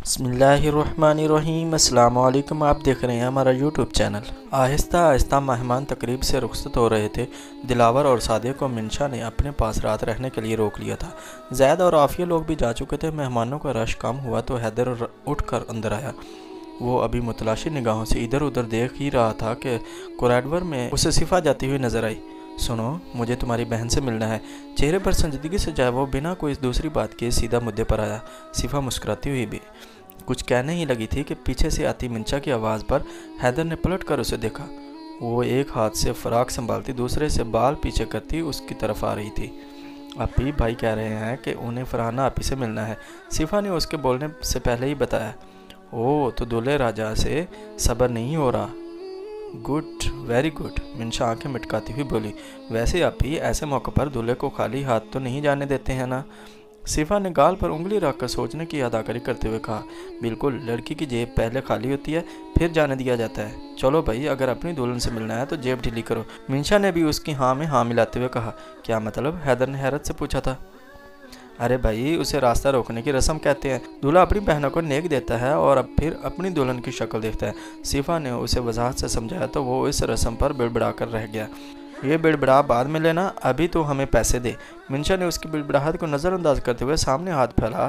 بسم اللہ الرحمن الرحیم۔ السلام علیکم، آپ دیکھ رہے ہیں ہمارا یوٹیوب چینل۔ آہستہ آہستہ مہمان تقریب سے رخصت ہو رہے تھے۔ دلاور اور صادق کو منشا نے اپنے پاس رات رہنے کے لیے روک لیا تھا۔ زید اور عافیہ لوگ بھی جا چکے تھے۔ مہمانوں کا رش کم ہوا تو حیدر اٹھ کر اندر آیا۔ وہ ابھی متلاشی نگاہوں سے ادھر ادھر دیکھ ہی رہا تھا کہ کوریڈور میں اسے صفا جاتی ہوئی نظر آئی۔ سنو، مجھے تمہاری بہن سے ملنا ہے۔ چہرے پر سنجیدگی سے جائے وہ بنا کوئی دوسری بات کیے سیدھا مدعے پر آیا۔ صفا مسکراتی ہوئی بھی کچھ کہنے ہی لگی تھی کہ پیچھے سے آتی منشا کی آواز پر حیدر نے پلٹ کر اسے دیکھا۔ وہ ایک ہاتھ سے فراق سنبھالتی دوسرے سے بال پیچھے کرتی اس کی طرف آ رہی تھی۔ آپی، بھائی کہہ رہے ہیں کہ انہیں فرحانہ آپی سے ملنا ہے، صفا نے اس کے بولنے سے پہلے ہی بتایا۔ اوہ، تو دولہے راجہ سے صبر نہیں ہو رہا؟ گڈ، ویری گڈ، منشا آنکھیں مٹکاتی ہوئی بولی۔ ویسے آپی، ایسے موقع پر دولہے کو خالی ہاتھ تو نہیں جانے دیتے ہیں نا؟ صفا نے گال پر انگلی رکھ کر سوچنے کی اداکاری کرتے ہوئے کہا۔ بالکل، لڑکی کی جیب پہلے خالی ہوتی ہے پھر جانے دیا جاتا ہے۔ چلو بھائی، اگر اپنی دلہن سے ملنا ہے تو جیب ڈھیلی کرو۔ منشا نے بھی اس کی ہاں میں ہاں ملاتے ہوئے کہا۔ کیا مطلب؟ حیدر نے حیرت سے پوچھا تھا۔ ارے بھائی، اسے راستہ روکنے کی رسم کہتے ہیں۔ دولہا اپنی بہنوں کو نیک دیتا ہے اور اب پھر اپنی دلہن کی شکل دیکھتا ہے۔ صفا نے اسے وضاحت سے سمجھایا تو وہ اس رسم پر بڑبڑا کر رہ گیا۔ یہ بڑبڑا بعد میں لینا، ابھی تو ہمیں پیسے دے۔ منشا نے اس کی بڑبڑاہٹ کو نظر انداز کرتے ہوئے سامنے ہاتھ پھیلا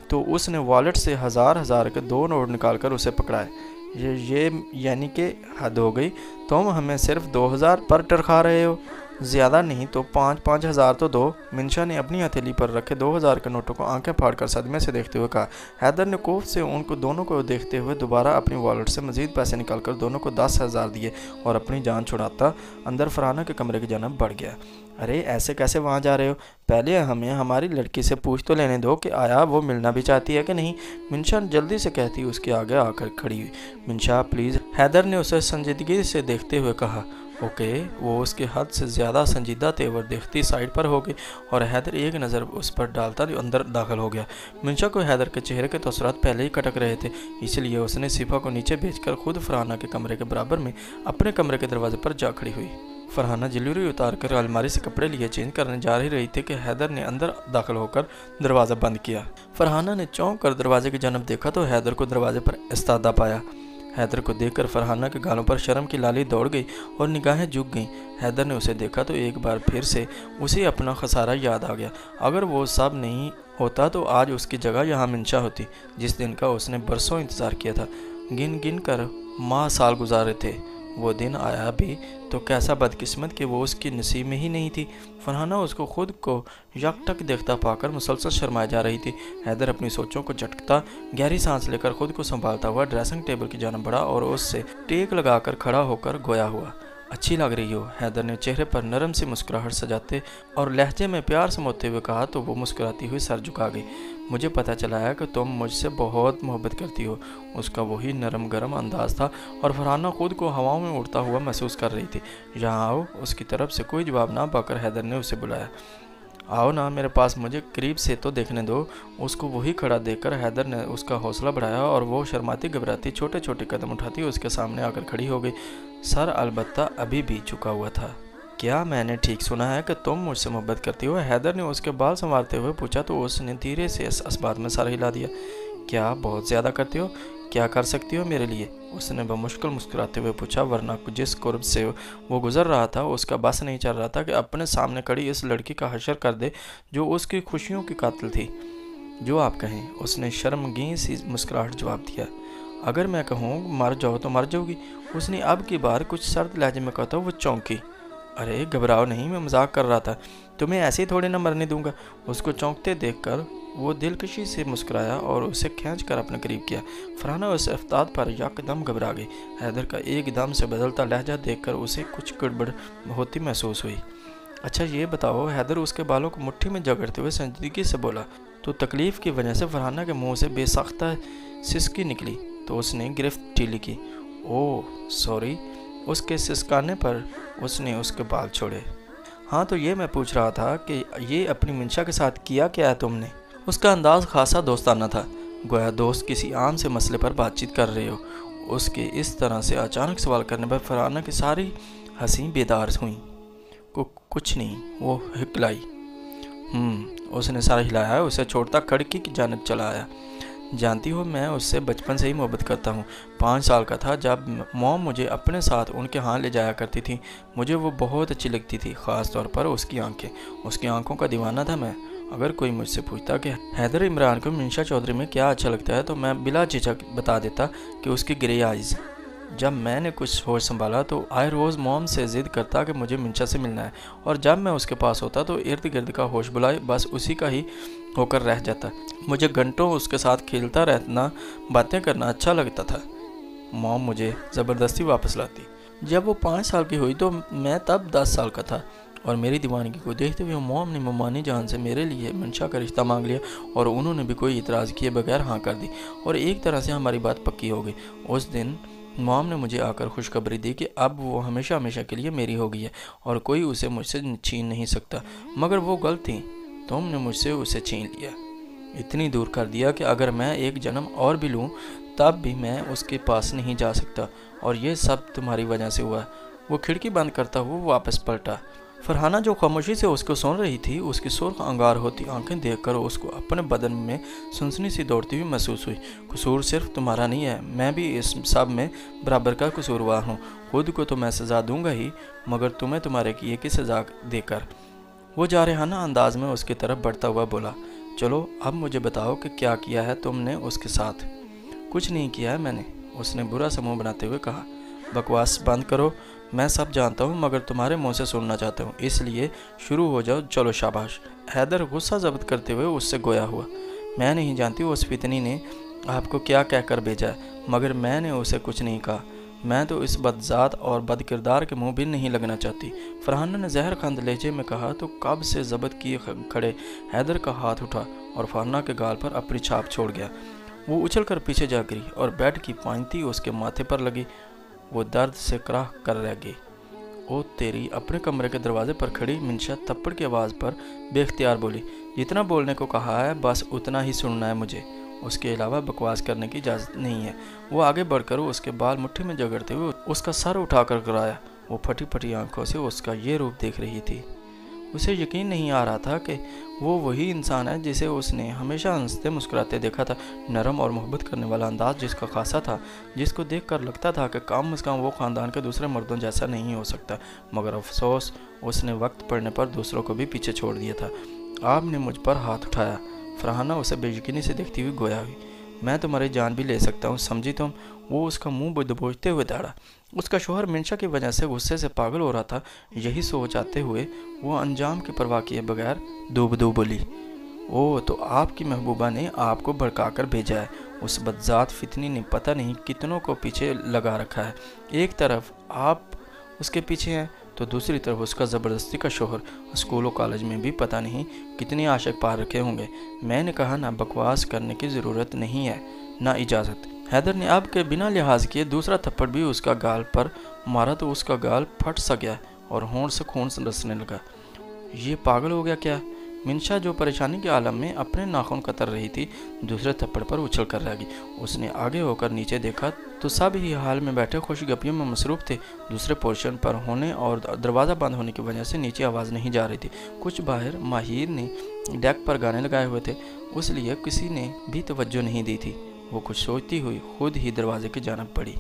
تو اس نے والیٹ سے ہزار کے 2 نوٹ نکال کر اسے پکڑائے۔ یہ یعنی کہ حد ہو گئی، تم ہمیں صرف 2000 پر ٹرکھا رہے ہو؟ زیادہ نہیں تو 5,000 تو دو۔ منشا نے اپنی ہتھیلی پر رکھے 2000 کے نوٹوں کو آنکھیں پھاڑ کر صدمے سے دیکھتے ہوئے کہا۔ حیدر نے کوف سے ان کو دونوں کو دیکھتے ہوئے دوبارہ اپنی والیٹ سے مزید پیسے نکال کر دونوں کو 10,000 دیے اور اپنی جان چھڑاتا اندر فرحانہ کے کمرے کی جانب بڑھ گیا۔ ارے ایسے کیسے وہاں جا رہے ہو؟ پہلے ہمیں ہماری لڑکی سے پوچھ تو لینے دو کہ آیا وہ ملنا بھی چاہتی ہے کہ نہیں؟ منشا جلدی سے کہتی اس کے آگے آ کر کھڑی ہوئی۔ منشا پلیز، حیدر نے اسے سنجیدگی سے دیکھتے ہوئے کہا۔ اوکے، وہ اس کے حد سے زیادہ سنجیدہ تیور دیکھتی سائڈ پر ہو گئی اور حیدر ایک نظر اس پر ڈالتا اندر داخل ہو گیا۔ منشا کو حیدر کے چہرے کے تاثرات پہلے ہی کٹک رہے تھے، اس لیے اس نے صفا کو نیچے بھیج کر خود فرحانہ کے کمرے کے برابر میں اپنے کمرے کے دروازے پر جا کھڑی ہوئی۔ فرحانہ جیولری اتار کر الماری سے کپڑے لیے چینج کرنے جا رہی تھی کہ حیدر نے اندر داخل ہو کر دروازہ بند کیا۔ فرحانہ نے چونک کر دروازے کی جانب دیکھا تو حیدر کو دروازے پر ایستادہ پایا۔ حیدر کو دیکھ کر فرحانہ کے گالوں پر شرم کی لالی دوڑ گئی اور نگاہیں جھک گئیں۔ حیدر نے اسے دیکھا تو ایک بار پھر سے اسے اپنا خسارہ یاد آ گیا۔ اگر وہ سب نہیں ہوتا تو آج اس کی جگہ یہاں منشا ہوتی، جس دن کا اس نے برسوں انتظار کیا تھا، گن گن کر ماہ سال گزارے تھے۔ وہ دن آیا بھی تو کیسا بدقسمت کہ وہ اس کی نصیب میں ہی نہیں تھی۔ فرحانہ اس کو خود کو یکٹک دیکھتا پا کر مسلسل شرمائے جا رہی تھی۔ حیدر اپنی سوچوں کو جھٹکتا گہری سانس لے کر خود کو سنبھالتا ہوا ڈریسنگ ٹیبل کی جانب بڑھا اور اس سے ٹیک لگا کر کھڑا ہو کر گویا ہوا۔ اچھی لگ رہی ہو، حیدر نے چہرے پر نرم سی مسکراہٹ سجاتے اور لہجے میں پیار سموتے ہوئے کہا تو وہ مسکراتی ہوئی سر جھکا گئی۔ مجھے پتہ چلا ہے کہ تم مجھ سے بہت محبت کرتی ہو۔ اس کا وہی نرم گرم انداز تھا اور فرحانہ خود کو ہواؤں میں اڑتا ہوا محسوس کر رہی تھی۔ یہاں آؤ، اس کی طرف سے کوئی جواب نہ پا کر حیدر نے اسے بلایا۔ آؤ نا میرے پاس، مجھے قریب سے تو دیکھنے دو۔ اس کو وہی کھڑا دیکھ کر حیدر نے اس کا حوصلہ بڑھایا اور وہ شرماتی گھبراتی چھوٹے چھوٹے قدم اٹھاتی اس کے سامنے آ کر کھڑی ہو گئی۔ سر البتہ ابھی بھی جھکا ہوا تھا۔ کیا میں نے ٹھیک سنا ہے کہ تم مجھ سے محبت کرتی ہو؟ حیدر نے اس کے بال سنوارتے ہوئے پوچھا تو اس نے دھیرے سے اس بات میں سر ہلا دیا۔ کیا بہت زیادہ کرتی ہو؟ کیا کر سکتی ہو میرے لیے؟ اس نے بمشکل مسکراتے ہوئے پوچھا، ورنہ جس قرب سے وہ گزر رہا تھا اس کا بس نہیں چل رہا تھا کہ اپنے سامنے کھڑی اس لڑکی کا حشر کر دے جو اس کی خوشیوں کی قاتل تھی۔ جو آپ کہیں، اس نے شرمگین سی مسکراہٹ جواب دیا۔ اگر میں کہوں مر جاؤ تو مر جاؤ گی؟ اس نے اب کی بار کچھ سرد لہجے میں کہا تھا۔ وہ چونکی۔ ارے گھبراؤ نہیں، میں مذاق کر رہا تھا، تمہیں ایسے ہی تھوڑی نہ مرنے دوں گا۔ اس کو چونکتے دیکھ کر وہ دلکشی سے مسکرایا اور اسے کھینچ کر اپنے قریب کیا۔ فرحانہ اس افتاد پر یک دم گھبرا گئی۔ حیدر کا ایک دم سے بدلتا لہجہ دیکھ کر اسے کچھ گڑبڑ ہوتی محسوس ہوئی۔ اچھا یہ بتاؤ، حیدر اس کے بالوں کو مٹھی میں جگڑتے ہوئے سنجیدگی سے بولا۔ تو تکلیف کی وجہ سے فرحانہ کے منہ سے بے ساختہ سسکی نکلی تو اس نے گرفت ڈھیلی کی۔ اوہ سوری۔ اس کے سسکانے پر اس نے اس کے بال چھوڑے۔ ہاں تو یہ میں پوچھ رہا تھا کہ یہ اپنی منشا کے ساتھ کیا کیا ہے تم نے؟ اس کا انداز خاصا دوستانہ تھا، گویا دوست کسی عام سے مسئلے پر بات چیت کر رہے ہو۔ اس کے اس طرح سے اچانک سوال کرنے پر فرحانہ کی ساری ہنسی بیدار ہوئیں۔ کچھ نہیں، وہ ہکلائی۔ اس نے سر ہلایا، اسے چھوڑتا کھڑکی کی جانب چلا آیا۔ جانتی ہو میں اس سے بچپن سے ہی محبت کرتا ہوں۔ 5 سال کا تھا جب موم مجھے اپنے ساتھ ان کے ہاں لے جایا کرتی تھی۔ مجھے وہ بہت اچھی لگتی تھی، خاص طور پر اس کی آنکھیں۔ اس کی آنکھوں کا دیوانہ تھا میں۔ اگر کوئی مجھ سے پوچھتا کہ حیدر عمران کو منشا چودھری میں کیا اچھا لگتا ہے تو میں بلا جھجک بتا دیتا کہ اس کی گرے آئیز۔ جب میں نے کچھ ہوش سنبھالا تو آئے روز موم سے ضد کرتا کہ مجھے منشا سے ملنا ہے، اور جب میں اس کے پاس ہوتا تو ارد گرد کا ہوش بلائے بس اسی کا ہی ہو کر رہ جاتا۔ مجھے گھنٹوں اس کے ساتھ کھیلتا رہنا، باتیں کرنا اچھا لگتا تھا۔ موم مجھے زبردستی واپس لاتی۔ جب وہ 5 سال کی ہوئی تو میں تب 10 سال کا تھا، اور میری دیوانگی کو دیکھتے ہوئے موم نے ممانی جان سے میرے لیے منشا کا رشتہ مانگ لیا، اور انہوں نے بھی کوئی اعتراض کیے بغیر ہاں کر دی، اور ایک طرح سے ہماری بات پکی ہو گئی۔ اس دن موم نے مجھے آ کر خوشخبری دی کہ اب وہ ہمیشہ ہمیشہ کے لیے میری ہو گئی ہے، اور کوئی اسے مجھ سے چھین نہیں سکتا۔ مگر وہ غلط تھی، تم نے مجھ سے اسے چھین لیا، اتنی دور کر دیا کہ اگر میں ایک جنم اور بھی لوں تب بھی میں اس کے پاس نہیں جا سکتا، اور یہ سب تمہاری وجہ سے ہوا۔ وہ کھڑکی بند کرتا ہوا واپس پلٹا۔ فرحانہ جو خاموشی سے اس کو سن رہی تھی، اس کی سرخ انگار ہوتی آنکھیں دیکھ کر اس کو اپنے بدن میں سنسنی سی دوڑتی ہوئی محسوس ہوئی۔ قصور صرف تمہارا نہیں ہے، میں بھی اس سب میں برابر کا قصوروار ہوں۔ خود کو تو میں سزا دوں گا ہی، مگر تمہیں تمہارے کیے کی سزا دے کر۔ وہ جارحانہ انداز میں اس کی طرف بڑھتا ہوا بولا، چلو اب مجھے بتاؤ کہ کیا کیا ہے تم نے اس کے ساتھ؟ کچھ نہیں کیا ہے میں نے، اس نے برا سا منہ بناتے ہوئے کہا۔ بکواس بند کرو، میں سب جانتا ہوں مگر تمہارے منہ سے سننا چاہتا ہوں، اس لیے شروع ہو جاؤ، چلو شاباش۔ حیدر غصہ ضبط کرتے ہوئے اس سے گویا ہوا۔ میں نہیں جانتی اس فتنی نے آپ کو کیا کہہ کر بھیجا ہے، مگر میں نے اسے کچھ نہیں کہا۔ میں تو اس بدذات اور بد کردار کے منہ بھی نہیں لگنا چاہتی، فرحانہ نے زہر خند لہجے میں کہا۔ تو کب سے ضبط کیے کھڑے حیدر کا ہاتھ اٹھا اور فرحانہ کے گال پر اپنی چھاپ چھوڑ گیا۔ وہ اچھل کر پیچھے جا گری اور بیڈ کی پائنتی اس کے ماتھے پر لگی۔ وہ درد سے کراہ کر رہ گئی۔ او تیری، اپنے کمرے کے دروازے پر کھڑی منشا تپڑ کی آواز پر بے اختیار بولی، جتنا بولنے کو کہا ہے بس اتنا ہی سننا ہے مجھے، اس کے علاوہ بکواس کرنے کی اجازت نہیں ہے۔ وہ آگے بڑھ کر اس کے بال مٹھی میں جگڑتے ہوئے اس کا سر اٹھا کر گرایا۔ وہ پھٹی پھٹی آنکھوں سے اس کا یہ روپ دیکھ رہی تھی۔ اسے یقین نہیں آ رہا تھا کہ وہ وہی انسان ہے جسے اس نے ہمیشہ ہنستے مسکراتے دیکھا تھا، نرم اور محبت کرنے والا انداز جس کا خاصا تھا، جس کو دیکھ کر لگتا تھا کہ کم از کم وہ خاندان کے دوسرے مردوں جیسا نہیں ہو سکتا۔ مگر افسوس، اس نے وقت پڑنے پر دوسروں کو بھی پیچھے چھوڑ دیا تھا۔ آپ نے مجھ پر ہاتھ اٹھایا۔ فرحانہ اسے بے یقینی سے دیکھتی ہوئی گویا ہوئی۔ میں تمہاری جان بھی لے سکتا ہوں، سمجھی تم؟ وہ اس کا منہ دبوچتے ہوئے دوڑا۔ اس کا شوہر منشا کی وجہ سے غصے سے پاگل ہو رہا تھا، یہی سوچ آتے ہوئے وہ انجام کی پرواہ کیے بغیر دو بولی، او تو آپ کی محبوبہ نے آپ کو بھڑکا کر بھیجا ہے۔ اس بدذات فتنی نے پتہ نہیں کتنوں کو پیچھے لگا رکھا ہے۔ ایک طرف آپ اس کے پیچھے ہیں تو دوسری طرف اس کا زبردستی کا شوہر۔ اسکول و کالج میں بھی پتہ نہیں کتنے عاشق پا رکھے ہوں گے۔ میں نے کہا نہ بکواس کرنے کی ضرورت نہیں ہے، نہ اجازت۔ حیدر نے اب کے بنا لحاظ کیے دوسرا تھپڑ بھی اس کا گال پر مارا تو اس کا گال پھٹ سا گیا اور ہونٹ سے خون رسنے لگا۔ یہ پاگل ہو گیا کیا؟ منشا جو پریشانی کے عالم میں اپنے ناخن قطر رہی تھی، دوسرے تھپڑ پر اچھل کر رہ گئی۔ اس نے آگے ہو کر نیچے دیکھا تو سب ہی حال میں بیٹھے خوش گپیوں میں مصروف تھے۔ دوسرے پورشن پر ہونے اور دروازہ بند ہونے کی وجہ سے نیچے آواز نہیں جا رہی تھی۔ کچھ باہر ماہر نے ڈیک پر گانے لگائے ہوئے تھے، اس لیے کسی نے بھی توجہ نہیں دی تھی۔ وہ کچھ سوچتی ہوئی خود ہی دروازے کی جانب بڑھی۔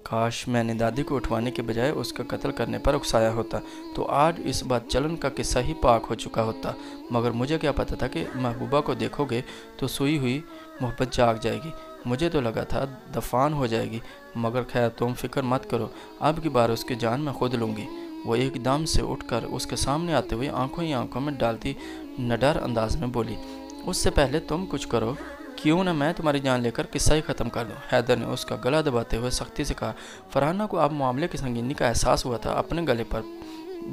کاش میں نے دادی کو اٹھوانے کے بجائے اس کا قتل کرنے پر اکسایا ہوتا تو آج اس بات چلن کا قصہ ہی پاک ہو چکا ہوتا، مگر مجھے کیا پتا تھا کہ محبوبہ کو دیکھو گے تو سوئی ہوئی محبت جاگ جائے گی۔ مجھے تو لگا تھا دفان ہو جائے گی، مگر خیر تم فکر مت کرو، اب کی بار اس کی جان میں خود لوں گی۔ وہ ایک دم سے اٹھ کر اس کے سامنے آتے ہوئے آنکھوں ہی آنکھوں میں ڈالتی نڈر انداز میں بولی، اس سے پہلے تم کچھ کرو، کیوں نہ میں تمہاری جان لے کر قصہ ہی ختم کر دوں۔ حیدر نے اس کا گلا دباتے ہوئے سختی سے کہا۔ فرحانہ کو اب معاملے کی سنگینی کا احساس ہوا تھا۔ اپنے گلے پر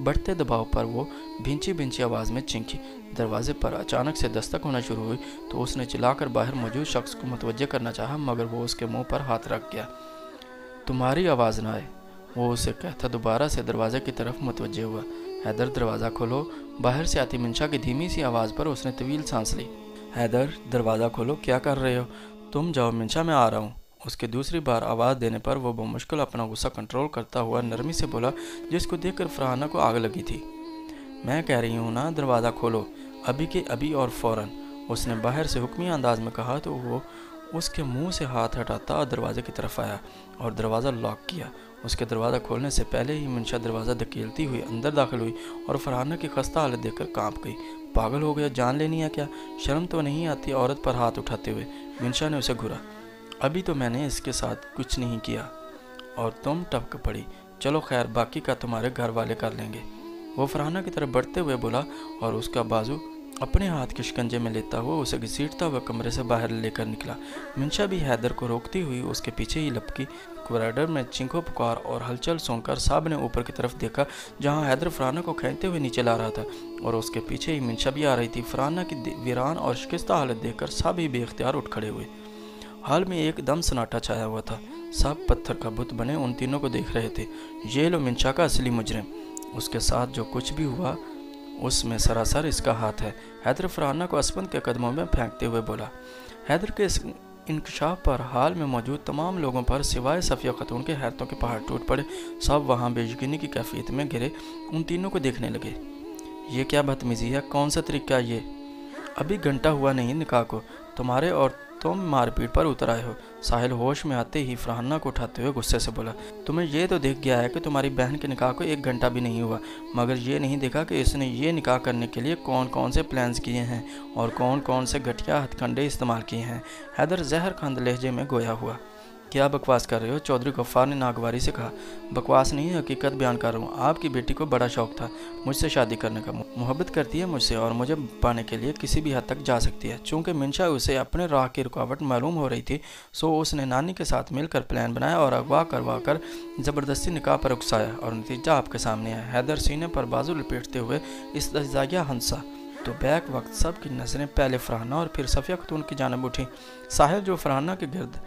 بڑھتے دباؤ پر وہ بھینچی آواز میں چینکی۔ دروازے پر اچانک سے دستک ہونا شروع ہوئی تو اس نے چلا کر باہر موجود شخص کو متوجہ کرنا چاہا، مگر وہ اس کے منہ پر ہاتھ رکھ گیا۔ تمہاری آواز نہ آئے، وہ اسے کہتا دوبارہ سے دروازے کی طرف متوجہ ہوا۔ حیدر دروازہ کھولو، باہر سے آتی منشا کی دھیمی سی آواز پر اس نے طویل سانس لی۔ حیدر دروازہ کھولو، کیا کر رہے ہو؟ تم جاؤ منشا، میں آ رہا ہوں۔ اس کے دوسری بار آواز دینے پر وہ بمشکل اپنا غصہ کنٹرول کرتا ہوا نرمی سے بولا، جس کو دیکھ کر فرحانہ کو آگ لگی تھی۔ میں کہہ رہی ہوں نا دروازہ کھولو، ابھی کے ابھی اور فوراً، اس نے باہر سے حکمی انداز میں کہا تو وہ اس کے منہ سے ہاتھ ہٹاتا دروازے کی طرف آیا اور دروازہ لاک کیا۔ اس کے دروازہ کھولنے سے پہلے ہی منشا دروازہ دھکیلتی ہوئی اندر داخل ہوئی اور فرحانہ کی خستہ حالت دیکھ کر کانپ گئی۔ پاگل ہو گیا، جان لینی ہے کیا؟ شرم تو نہیں آتی؟ عورت پر ہاتھ اٹھاتے ہوئے منشا نے اسے گھورا۔ ابھی تو میں نے اس کے ساتھ کچھ نہیں کیا اور تم ٹپک پڑی۔ چلو خیر، باقی کا تمہارے گھر والے کر لیں گے۔ وہ فرحانہ کی طرف بڑھتے ہوئے بولا اور اس کا بازو اپنے ہاتھ کے شکنجے میں لیتا ہوا اسے گھسیٹتا ہوا کمرے سے باہر لے کر نکلا۔ منشا بھی حیدر کو روکتی ہوئی اس کے پیچھے ہی لپکی۔ کوریڈور میں چینخوں پکار اور ہلچل سن کر سب نے اوپر کی طرف دیکھا، جہاں حیدر فرحانہ کو کھینچتے ہوئے نیچے لا رہا تھا اور اس کے پیچھے ہی منشا بھی آ رہی تھی۔ فرحانہ کی ویران اور شکستہ حالت دیکھ کر سب ہی بے اختیار اٹھ کھڑے ہوئے۔ حال میں ایک دم سناٹا چھایا ہوا تھا۔ سب پتھر کا بت بنے ان تینوں کو دیکھ رہے تھے۔ یہ لو منشا کا اصلی مجرم، اس کے ساتھ جو کچھ بھی ہوا اس میں سراسر اس کا ہاتھ ہے، حیدر فرحانہ کو اسپند کے قدموں میں پھینکتے ہوئے بولا۔ حیدر کے اس انکشاف پر حال میں موجود تمام لوگوں پر سوائے صفیہ خاتون کے حیرتوں کے پہاڑ ٹوٹ پڑے۔ سب وہاں بے یقینی کی کیفیت میں گرے ان تینوں کو دیکھنے لگے۔ یہ کیا بدتمیزی ہے؟ کون سا طریقہ یہ؟ ابھی گھنٹہ ہوا نہیں نکاح کو، تمہارے اور تم مار پیٹ پر اتر آئے ہو۔ ساحل ہوش میں آتے ہی فرحانہ کو اٹھاتے ہوئے غصے سے بولا، تمہیں یہ تو دیکھ گیا ہے کہ تمہاری بہن کے نکاح کو 1 گھنٹہ بھی نہیں ہوا، مگر یہ نہیں دیکھا کہ اس نے یہ نکاح کرنے کے لیے کون کون سے پلانز کیے ہیں اور کون کون سے گھٹیا ہتھ کنڈے استعمال کیے ہیں۔ حیدر زہر خند لہجے میں گویا ہوا، کیا بکواس کر رہے ہو؟ چودھری غفار نے ناگواری سے کہا۔ بکواس نہیں، حقیقت بیان کر رہا ہوں۔ آپ کی بیٹی کو بڑا شوق تھا مجھ سے شادی کرنے کا، محبت کرتی ہے مجھ سے اور مجھے پانے کے لیے کسی بھی حد تک جا سکتی ہے۔ چونکہ منشا اسے اپنے راہ کی رکاوٹ معلوم ہو رہی تھی، سو اس نے نانی کے ساتھ مل کر پلان بنایا اور اغوا کروا کر زبردستی نکاح پر اکسایا اور نتیجہ آپ کے سامنے ہے۔ حیدر سینے پر بازو لپیٹتے ہوئے استہزائیہ ہنسا۔ تو بیک وقت سب کی نظریں پہلے فرحانہ اور پھر صفیہ خاتون کی جانب اٹھیں۔ ساحل جو فرحانہ کے گرد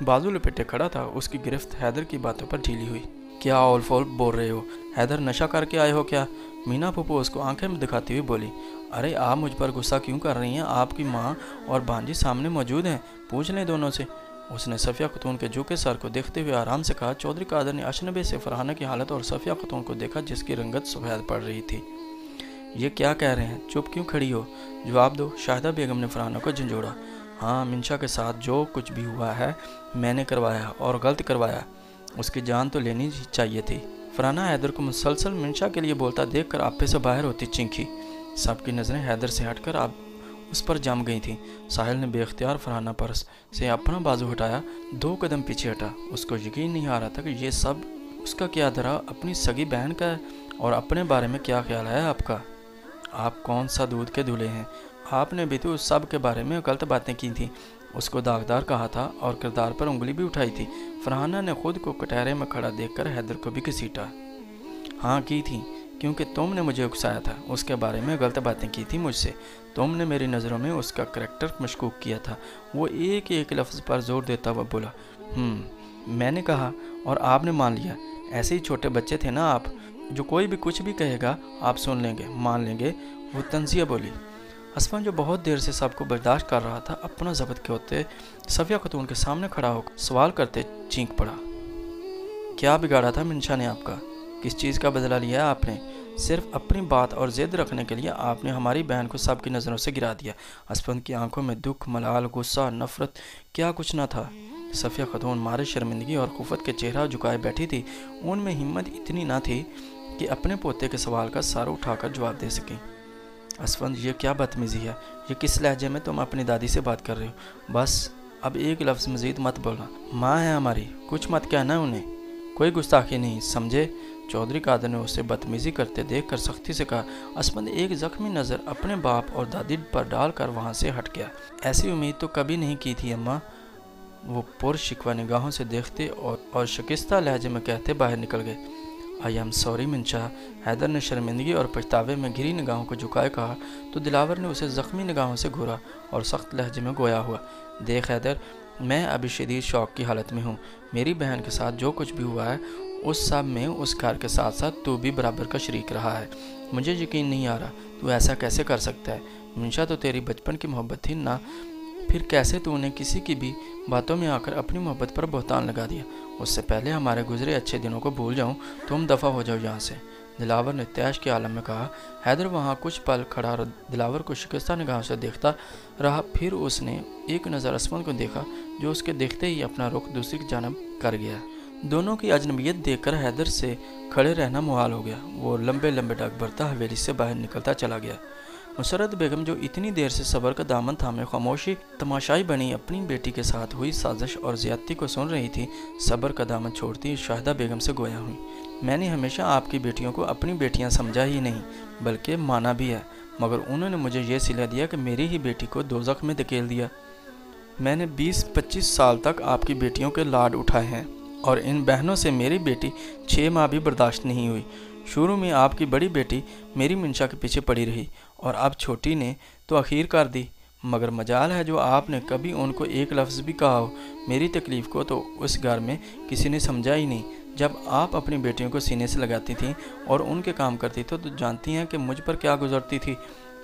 بازو لپیٹے کھڑا تھا، اس کی گرفت حیدر کی باتوں پر ڈھیلی ہوئی۔ کیا اول فول بول رہے ہو؟ حیدر نشہ کر کے آئے ہو کیا؟ مینا پھوپھو اس کو آنکھیں میں دکھاتی ہوئی بولی۔ ارے آپ مجھ پر غصہ کیوں کر رہی ہیں؟ آپ کی ماں اور بھانجی سامنے موجود ہیں، پوچھ لیں دونوں سے۔ اس نے صفیہ خاتون کے جھکے سر کو دیکھتے ہوئے آرام سے کہا۔ چودھری قادر نے اجنبی سے فرحانہ کی حالت اور صفیہ خاتون کو دیکھا جس کی رنگت سفید پڑ رہی تھی۔ یہ کیا کہہ رہے ہیں؟ چپ کیوں کھڑی ہو؟ جواب دو۔ شاہدہ بیگم نے فرحانہ کو جھنجھوڑا۔ ہاں، منشا کے ساتھ جو کچھ بھی ہوا ہے میں نے کروایا اور غلط کروایا، اس کی جان تو لینی چاہیے تھی۔ فرحانہ حیدر کو مسلسل منشا کے لیے بولتا دیکھ کر آپے سے باہر ہوتی چینخی۔ سب کی نظریں حیدر سے ہٹ کر اب اس پر جم گئی تھیں۔ ساحل نے بے اختیار فرحانہ پر سے اپنا بازو ہٹایا، 2 قدم پیچھے ہٹا۔ اس کو یقین نہیں آ رہا تھا کہ یہ سب اس کا کیا دھرا اپنی سگی بہن کا ہے اور اپنے بارے میں کیا خیال ہے آپ کا؟ آپ کون سا دودھ کے دھلے ہیں؟ آپ نے بھی تو اس سب کے بارے میں غلط باتیں کی تھیں، اس کو داغدار کہا تھا اور کردار پر انگلی بھی اٹھائی تھی۔ فرحانہ نے خود کو کٹہرے میں کھڑا دیکھ کر حیدر کو بھی گھسیٹا۔ ہاں کی تھی، کیونکہ تم نے مجھے اکسایا تھا، اس کے بارے میں غلط باتیں کی تھی مجھ سے۔ تم نے میری نظروں میں اس کا کریکٹر مشکوک کیا تھا۔ وہ ایک ایک لفظ پر زور دیتا ہوا بولا۔ میں نے کہا اور آپ نے مان لیا۔ ایسے ہی چھوٹے بچے تھے نا آپ، جو کوئی بھی کچھ بھی کہے گا آپ سن لیں گے، مان لیں گے۔ وہ تنزیہ بولی۔ اسفند جو بہت دیر سے سب کو برداشت کر رہا تھا، اپنا ضبط کے ہوتے صفیہ خاتون کے سامنے کھڑا ہو کر سوال کرتے چینخ پڑا۔ کیا بگاڑا تھا منشا نے آپ کا؟ کس چیز کا بدلہ لیا آپ نے؟ صرف اپنی بات اور ضد رکھنے کے لیے آپ نے ہماری بہن کو سب کی نظروں سے گرا دیا۔ اسفند کی آنکھوں میں دکھ، ملال، غصہ، نفرت، کیا کچھ نہ تھا۔ صفیہ خاتون مارے شرمندگی اور خفت کے چہرہ جھکائے بیٹھی تھی۔ ان میں ہمت اتنی نہ تھی کہ اپنے پوتے کے سوال کا سر اٹھا کر جواب دے سکیں۔ اسفند، یہ کیا بدتمیزی ہے؟ یہ کس لہجے میں تم اپنی دادی سے بات کر رہے ہو؟ بس اب ایک لفظ مزید مت بولنا، ماں ہے ہماری، کچھ مت کہنا ہے انہیں، کوئی گستاخی نہیں، سمجھے؟ چودھری قادر نے اسے بدتمیزی کرتے دیکھ کر سختی سے کہا۔ اسفند ایک زخمی نظر اپنے باپ اور دادی پر ڈال کر وہاں سے ہٹ گیا۔ ایسی امید تو کبھی نہیں کی تھی اماں، وہ پر شکوہ نگاہوں سے دیکھتے اور شکستہ لہجے میں کہتے باہر نکل گئے۔ آئی ایم سوری منشا۔ حیدر نے شرمندگی اور پچھتاوے میں گھری نگاہوں کو جھکائے کہا تو دلاور نے اسے زخمی نگاہوں سے گھورا اور سخت لہجے میں گویا ہوا۔ دیکھ حیدر، میں ابھی شدید شوق کی حالت میں ہوں۔ میری بہن کے ساتھ جو کچھ بھی ہوا ہے اس سب میں اس گھر کے ساتھ ساتھ تو بھی برابر کا شریک رہا ہے۔ مجھے یقین نہیں آ رہا تو ایسا کیسے کر سکتا ہے؟ منشا تو تیری بچپن کی محبت تھی نا، پھر کیسے تو نے کسی کی بھی باتوں میں آ کر اپنی محبت پر بہتان لگا دیا؟ اس سے پہلے ہمارے گزرے اچھے دنوں کو بھول جاؤں، تم دفع ہو جاؤ یہاں سے۔ दिलावर ने तैश के आलम में कहा। हैदर वहाँ कुछ पल खड़ा दिलावर को शिकस्ता निगाहों से देखता रहा। फिर उसने एक नज़र असमत को देखा जो उसके देखते ही अपना रुख दूसरी की जानब कर गया। दोनों की अजनबियत देखकर हैदर से खड़े रहना मुहाल हो गया। वो लंबे लंबे डग भरता हवेली से बाहर निकलता चला गया। मुसर्रत बेगम जो इतनी देर से सब्र का दामन थामे खामोशी तमाशाई बनी अपनी बेटी के साथ हुई साजिश और ज़्यादती को सुन रही थी, सब्र का दामन छोड़ती शाहिदा बेगम से गोया हुई। मैंने हमेशा आपकी बेटियों को अपनी बेटियां समझा ही नहीं बल्कि माना भी है, मगर उन्होंने मुझे ये सिला दिया कि मेरी ही बेटी को दोज़ख में धकेल दिया। मैंने 20-25 साल तक आपकी बेटियों के लाड उठाए हैं और इन बहनों से मेरी बेटी 6 माह भी बर्दाश्त नहीं हुई। शुरू में आपकी बड़ी बेटी मेरी मंशा के पीछे पड़ी रही और अब छोटी ने तो अखीर कर दी, मगर मजाल है जो आपने कभी उनको एक लफ्ज़ भी कहा हो। मेरी तकलीफ़ को तो उस घर में किसी ने समझा ही नहीं। जब आप अपनी बेटियों को सीने से लगाती थीं और उनके काम करती थी तो जानती हैं कि मुझ पर क्या गुजरती थी।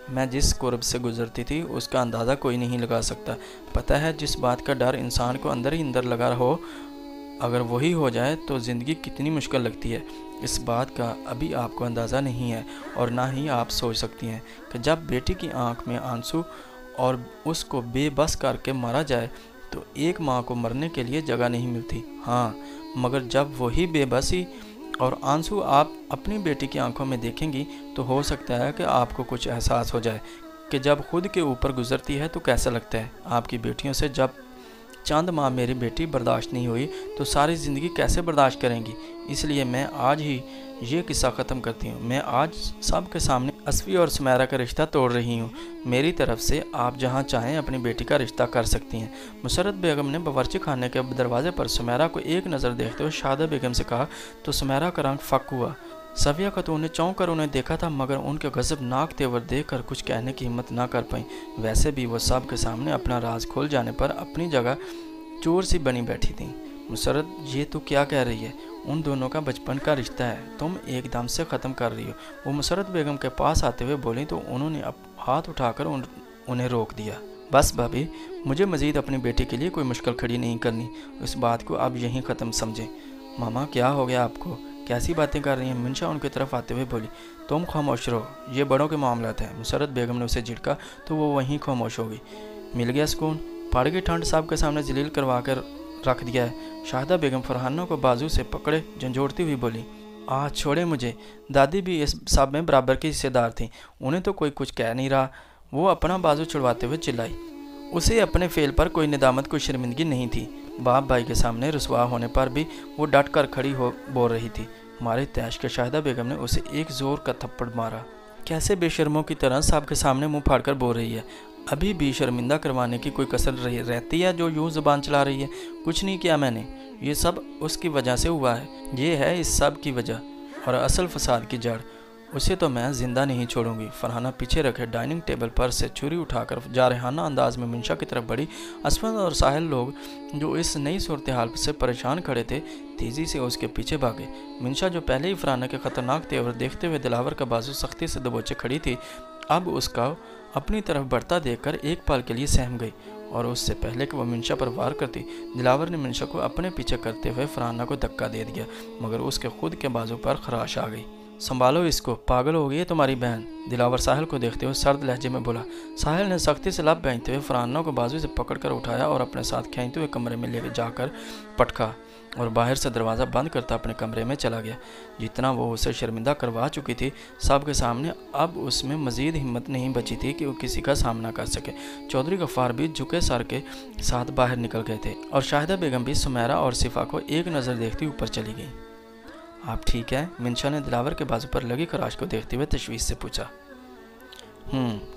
मैं जिस कुर्ब से गुजरती थी उसका अंदाज़ा कोई नहीं लगा सकता। पता है, जिस बात का डर इंसान को अंदर ही अंदर लगा हो, अगर वही हो जाए तो ज़िंदगी कितनी मुश्किल लगती है। इस बात का अभी आपको अंदाज़ा नहीं है और ना ही आप सोच सकती हैं कि जब बेटी की आंख में आंसू और उसको बेबस करके मारा जाए तो एक माँ को मरने के लिए जगह नहीं मिलती। हाँ, मगर जब वही बेबसी और आंसू आप अपनी बेटी की आंखों में देखेंगी तो हो सकता है कि आपको कुछ एहसास हो जाए कि जब खुद के ऊपर गुजरती है तो कैसा लगता है। आपकी बेटियों से जब चंद माह मेरी बेटी बर्दाश्त नहीं हुई तो सारी ज़िंदगी कैसे बर्दाश्त करेंगी। इसलिए मैं आज ही ये किस्सा ख़त्म करती हूँ। मैं आज सब के सामने असफ़ी और सुमैरा का रिश्ता तोड़ रही हूँ। मेरी तरफ से आप जहाँ चाहें अपनी बेटी का रिश्ता कर सकती हैं। मुसर्रत बेगम ने बावर्ची खाने के दरवाजे पर सुमैरा को एक नज़र देखते हुए शाहिदा बेगम से कहा तो सुमैरा का रंग फक हुआ। सफिया खातून ने चौंक कर उन्हें देखा था, मगर उनके गज़बनाक तेवर देखकर कुछ कहने की हिम्मत ना कर पाई। वैसे भी वो सब के सामने अपना राज खोल जाने पर अपनी जगह चोर सी बनी बैठी थी। मुसर्रत, ये तो क्या कह रही है? उन दोनों का बचपन का रिश्ता है, तुम एकदम से ख़त्म कर रही हो। वो मुसर्रत बेगम के पास आते हुए बोली तो उन्होंने हाथ उठाकर उन्हें रोक दिया। बस भाभी, मुझे मज़ीद अपनी बेटी के लिए कोई मुश्किल खड़ी नहीं करनी। इस बात को अब यहीं ख़त्म समझें। मामा, क्या हो गया आपको? कैसी बातें कर रही हैं? मंशा उनकी तरफ आते हुए बोली। तुम खामोश रहो, ये बड़ों के मामलात हैं। मुसर्रत बेगम ने उसे झिड़का तो वो वहीं खामोश हो गई। मिल गया सुकून। पड़ गई ठंड साहब के सामने जलील करवा कर रख दिया है। शाहिदा बेगम फरहाना को बाजू से पकड़े झंझोड़ती हुई बोली, छोड़े मुझे। दादी भी इस सब में बराबर की हिस्सेदार थी, उन्हें तो कोई कुछ कह नहीं रहा। वो अपना बाजू छुड़वाते हुए चिल्लाई। उसे अपने फेल पर कोई निदामत, कोई शर्मिंदगी नहीं थी। बाप भाई के सामने रुसवा होने पर भी वो डट कर खड़ी हो बोल रही थी। मारे तैश के शाहिदा बेगम ने उसे एक ज़ोर का थप्पड़ मारा। कैसे बेशर्मों की तरह सब के सामने मुंह फाड़ कर बोल रही है? अभी भी शर्मिंदा करवाने की कोई कसर रहती है जो यूँ ज़ुबान चला रही है? कुछ नहीं किया मैंने, ये सब उसकी वजह से हुआ है। ये है इस सब की वजह और असल फसाद की जड़। उसे तो मैं ज़िंदा नहीं छोड़ूंगी। फरहाना पीछे रखे डाइनिंग टेबल पर से छुरी उठाकर जारहाना अंदाज में मंशा की तरफ बढ़ी। असफद और साहिल लोग जो इस नई सूरत हाल से परेशान खड़े थे तेज़ी से उसके पीछे भागे। मंशा जो पहले ही फरहाना के ख़तरनाक तेवर देखते हुए दिलावर का बाजू सख्ती से दबोचे खड़ी थी, अब उसका अपनी तरफ बढ़ता देखकर एक पल के लिए सहम गई और उससे पहले कि वह मंशा पर वार करती, दिलावर ने मंशा को अपने पीछे करते हुए फरहाना को धक्का दे दिया, मगर उसके खुद के बाजू पर खराश आ गई। संभालो इसको, पागल हो गई है तुम्हारी बहन, दिलावर साहिल को देखते हुए सर्द लहजे में बोला। साहिल ने सख्ती से लब बांधते हुए फरहाना को बाजू से पकड़कर उठाया और अपने साथ खींचते हुए कमरे में ले जाकर पटका और बाहर से दरवाज़ा बंद करता अपने कमरे में चला गया। जितना वो उसे शर्मिंदा करवा चुकी थी सब के सामने, अब उसमें मज़ीद हिम्मत नहीं बची थी कि वो किसी का सामना कर सके। चौधरी गफ्फार भी झुके सर के साथ बाहर निकल गए थे और शाहिदा बेगम भी सुमैरा और सिफा को एक नज़र देखती ऊपर चली गई। आप ठीक हैं? मंशा ने दिलावर के बाजू पर लगी खराश को देखते हुए तशवीश से पूछा।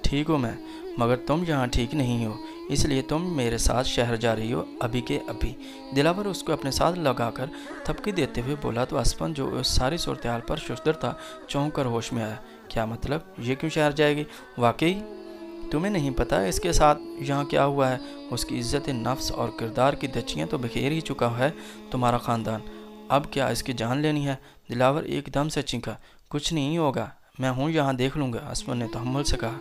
ठीक हूँ मैं, मगर तुम यहाँ ठीक नहीं हो, इसलिए तुम मेरे साथ शहर जा रही हो अभी के अभी। दिलावर उसको अपने साथ लगाकर थपकी देते हुए बोला तो असफन जो उस सारी सूरत हाल पर शुस्तर था चौंक कर होश में आया। क्या मतलब? ये क्यों शहर जाएगी? वाकई तुम्हें नहीं पता इसके साथ यहाँ क्या हुआ है? उसकी इज्जत नफ्स और किरदार की दचियाँ तो बिखेर ही चुका है तुम्हारा ख़ानदान, अब क्या इसकी जान लेनी है? दिलावर एकदम से चीखा। कुछ नहीं होगा, मैं हूँ यहाँ, देख लूँगा, असफन ने तहम्मुल से कहा।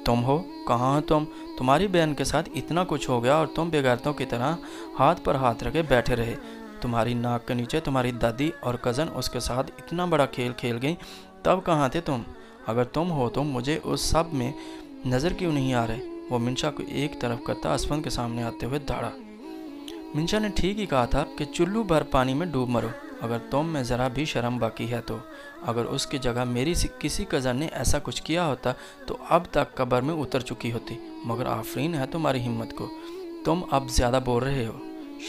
तुम हो? कहाँ हो तुम? तुम्हारी बहन के साथ इतना कुछ हो गया और तुम बेगैरतों की तरह हाथ पर हाथ रखे बैठे रहे। तुम्हारी नाक के नीचे तुम्हारी दादी और कज़न उसके साथ इतना बड़ा खेल खेल गई, तब कहाँ थे तुम? अगर तुम हो तो मुझे उस सब में नज़र क्यों नहीं आ रहे? वो मिंशा को एक तरफ करता असफंद के सामने आते हुए दौड़ा। मिंशा ने ठीक ही कहा था कि चुल्लू भर पानी में डूब मरो। अगर तुम में ज़रा भी शर्म बाकी है तो अगर उसकी जगह मेरी किसी कज़न ने ऐसा कुछ किया होता तो अब तक कब्र में उतर चुकी होती, मगर आफरीन है तुम्हारी हिम्मत को, तुम अब ज़्यादा बोल रहे हो।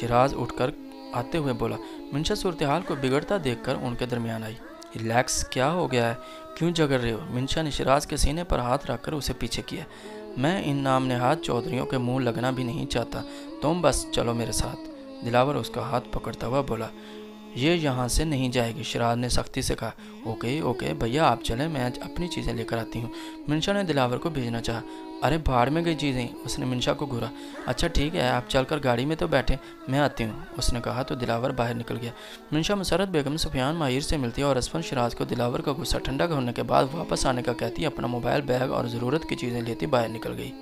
शिराज उठकर आते हुए बोला। मिंशा सूरत-ए-हाल को बिगड़ता देखकर उनके दरमियान आई। रिलैक्स, क्या हो गया है, क्यों जगड़ रहे हो? मिंशा ने शिराज के सीने पर हाथ रखकर उसे पीछे किया। मैं इन नाम नेहाद चौधरियों के मुंह लगना भी नहीं चाहता, तुम बस चलो मेरे साथ। दिलावर उसका हाथ पकड़ता हुआ बोला। ये यहाँ से नहीं जाएगी, शिराज ने सख्ती से कहा। ओके ओके भैया आप चलें, मैं अपनी चीज़ें लेकर आती हूँ। मिंशा ने दिलावर को भेजना चाहा। अरे भाड़ में गई चीज़ें, उसने मिंशा को घूरा। अच्छा ठीक है, आप चलकर गाड़ी में तो बैठे, मैं आती हूँ, उसने कहा तो दिलावर बाहर निकल गया। मिंशा मुसरत बेगम सुफियान माहिर से मिलती और असफंद शिराज को दिलावर का गुस्सा ठंडा होने के बाद वापस आने का कहती अपना मोबाइल, बैग और ज़रूरत की चीज़ें लेती बाहर निकल गई।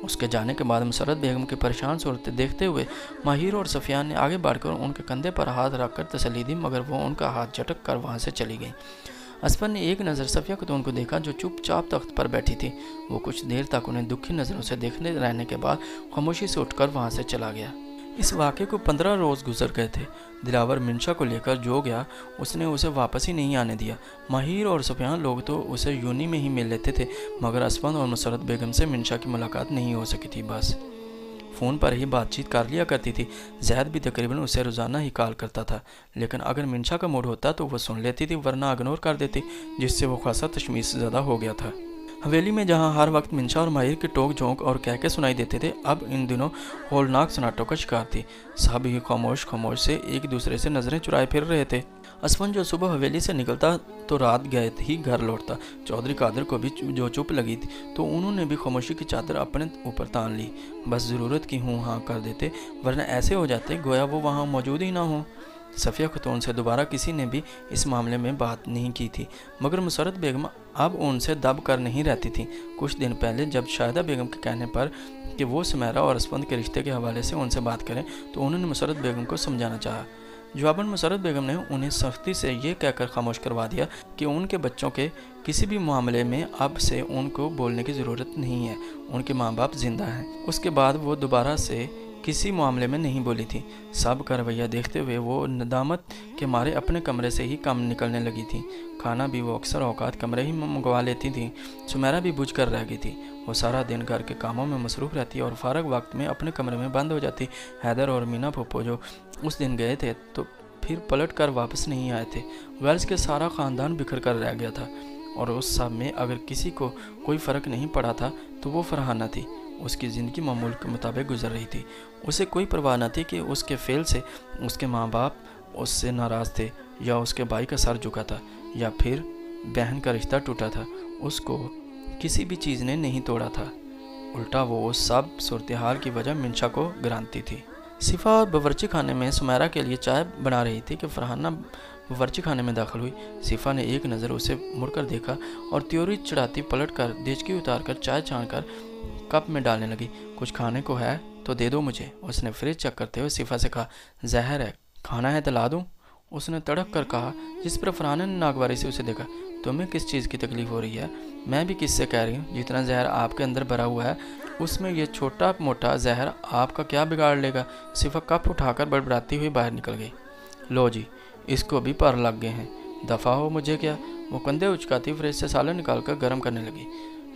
उसके जाने के बाद मुसरत बेगम की परेशान सूरत देखते हुए माहिर और सफियान ने आगे बढ़कर उनके कंधे पर हाथ रखकर तसल्ली दी, मगर वो उनका हाथ झटक कर वहाँ से चली गई। असफर ने एक नज़र सफ़िया खातून को देखा जो चुपचाप तख्त पर बैठी थी। वो कुछ देर तक उन्हें दुखी नज़रों से देखने रहने के बाद खामोशी से उठकर वहाँ से चला गया। इस वाक़े को 15 रोज़ गुजर गए थे। दिलावर मिंशा को लेकर जो गया उसने उसे वापस ही नहीं आने दिया। माहिर और सुफियान लोग तो उसे यूनी में ही मिल लेते थे, मगर असफर और मुसरत बेगम से मिंशा की मुलाकात नहीं हो सकी थी। बस फ़ोन पर ही बातचीत कर लिया करती थी। जैद भी तकरीबन उसे रोज़ाना ही कॉल करता था, लेकिन अगर मिंशा का मूड होता तो वह सुन लेती थी, वरना इग्नोर कर देती, जिससे वो खासा तशवीश ज़्यादा हो गया था। हवेली में जहाँ हर वक्त मिंशा और माहिर के टोक झोंक और कहके सुनाई देते थे, अब इन दिनों होलनाक सन्नाटों का शिकार थी। सब ही खामोश खामोश से एक दूसरे से नज़रें चुराए फिर रहे थे। असफन जो सुबह हवेली से निकलता तो रात गए ही घर लौटता। चौधरी कादर को भी जो चुप लगी थी तो उन्होंने भी खामोशी की चादर अपने ऊपर तान ली। बस ज़रूरत की हूँ हाँ कर देते, वरना ऐसे हो जाते गोया वो वहाँ मौजूद ही ना हो। सफ़िया खातून से दोबारा किसी ने भी इस मामले में बात नहीं की थी, मगर मुसरत बेगम अब उनसे दब कर नहीं रहती थी। कुछ दिन पहले जब शाहिदा बेगम के कहने पर कि वो सुमेरा और असफंद के रिश्ते के हवाले से उनसे बात करें तो उन्होंने मुसरत बेगम को समझाना चाहा। जवाबन मुसरत बेगम ने उन्हें सख्ती से ये कहकर खामोश करवा दिया कि उनके बच्चों के किसी भी मामले में अब से उनको बोलने की ज़रूरत नहीं है, उनके माँ बाप जिंदा हैं। उसके बाद वो दोबारा से किसी मामले में नहीं बोली थी। सब का रवैया देखते हुए वो नदामत के मारे अपने कमरे से ही कम निकलने लगी थी। खाना भी वो अक्सर औकात कमरे ही मंगवा लेती थी। सुमेरा भी बुझ कर रह गई थी। वो सारा दिन घर के कामों में मसरूफ़ रहती और फ़ारग वक्त में अपने कमरे में बंद हो जाती। हैदर और मीना फूफो जो उस दिन गए थे तो फिर पलट कर वापस नहीं आए थे। वेल्स के सारा ख़ानदान बिखर कर रह गया था और उस सब में अगर किसी को कोई फ़र्क नहीं पड़ा था तो वो फरहाना थी। उसकी ज़िंदगी मामूल के मुताबिक गुजर रही थी। उसे कोई परवाह न थी कि उसके फ़ेल से उसके माँ बाप उससे नाराज़ थे, या उसके भाई का सर झुका था, या फिर बहन का रिश्ता टूटा था। उसको किसी भी चीज़ ने नहीं तोड़ा था। उल्टा वो उस सब सूरत हाल की वजह मिंशा को गिराती थी। सिफा बावर्ची खाने में सुमेरा के लिए चाय बना रही थी कि फरहाना बावर्ची खाने में दाखिल हुई। सिफा ने एक नज़र उसे मुड़कर देखा और त्योरी चढ़ाती पलट कर देचकी उतार कर चाय छान कर कप में डालने लगी। कुछ खाने को है तो दे दो मुझे, उसने फ्रिज चेक करते हुए सिफा से कहा। जहर है, खाना है तो ला दूँ, उसने तड़क कर कहा, जिस पर फरहाना ने नागवारी से उसे देखा। तुम्हें किस चीज़ की तकलीफ़ हो रही है? मैं भी किससे कह रही हूँ, जितना जहर आपके अंदर भरा हुआ है उसमें ये छोटा मोटा जहर आपका क्या बिगाड़ लेगा। सिफा कप उठाकर बड़बड़ाती हुई बाहर निकल गई। लो जी, इसको भी पर लग गए हैं, दफ़ा हो मुझे क्या। वो कंधे उचकाती फ्रिज से सालन निकाल कर गर्म करने लगी।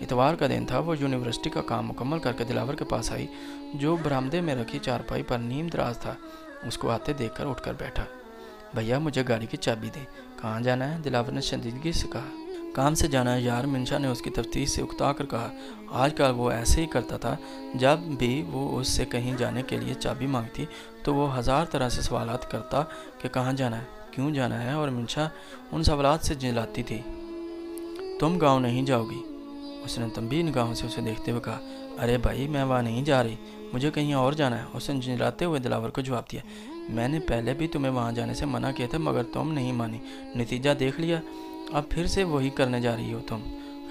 इतवार का दिन था। वो यूनिवर्सिटी का काम मुकम्मल करके दिलावर के पास आई, जो बरामदे में रखी चारपाई पर नीम दराज था। उसको आते देखकर उठकर बैठा। भैया मुझे गाड़ी की चाबी दें। कहाँ जाना है? दिलावर ने संजीदगी से कहा। काम से जाना है यार, मिंशा ने उसकी तफ्तीश से उकता कर कहा। आजकल वो ऐसे ही करता था। जब भी वो उससे कहीं जाने के लिए चाबी मांगती तो वो हज़ार तरह से सवालात करता कि कहाँ जाना है, क्यों जाना है, और मिंशा उन सवालात से झिलाती थी। तुम गाँव नहीं जाओगी? उसने तंबी निगाहों से उसे देखते हुए कहा। अरे भाई मैं वहाँ नहीं जा रही, मुझे कहीं और जाना है, उसने झिझलाते हुए दिलावर को जवाब दिया। मैंने पहले भी तुम्हें वहाँ जाने से मना किया था, मगर तुम नहीं मानी। नतीजा देख लिया, अब फिर से वही करने जा रही हो तुम।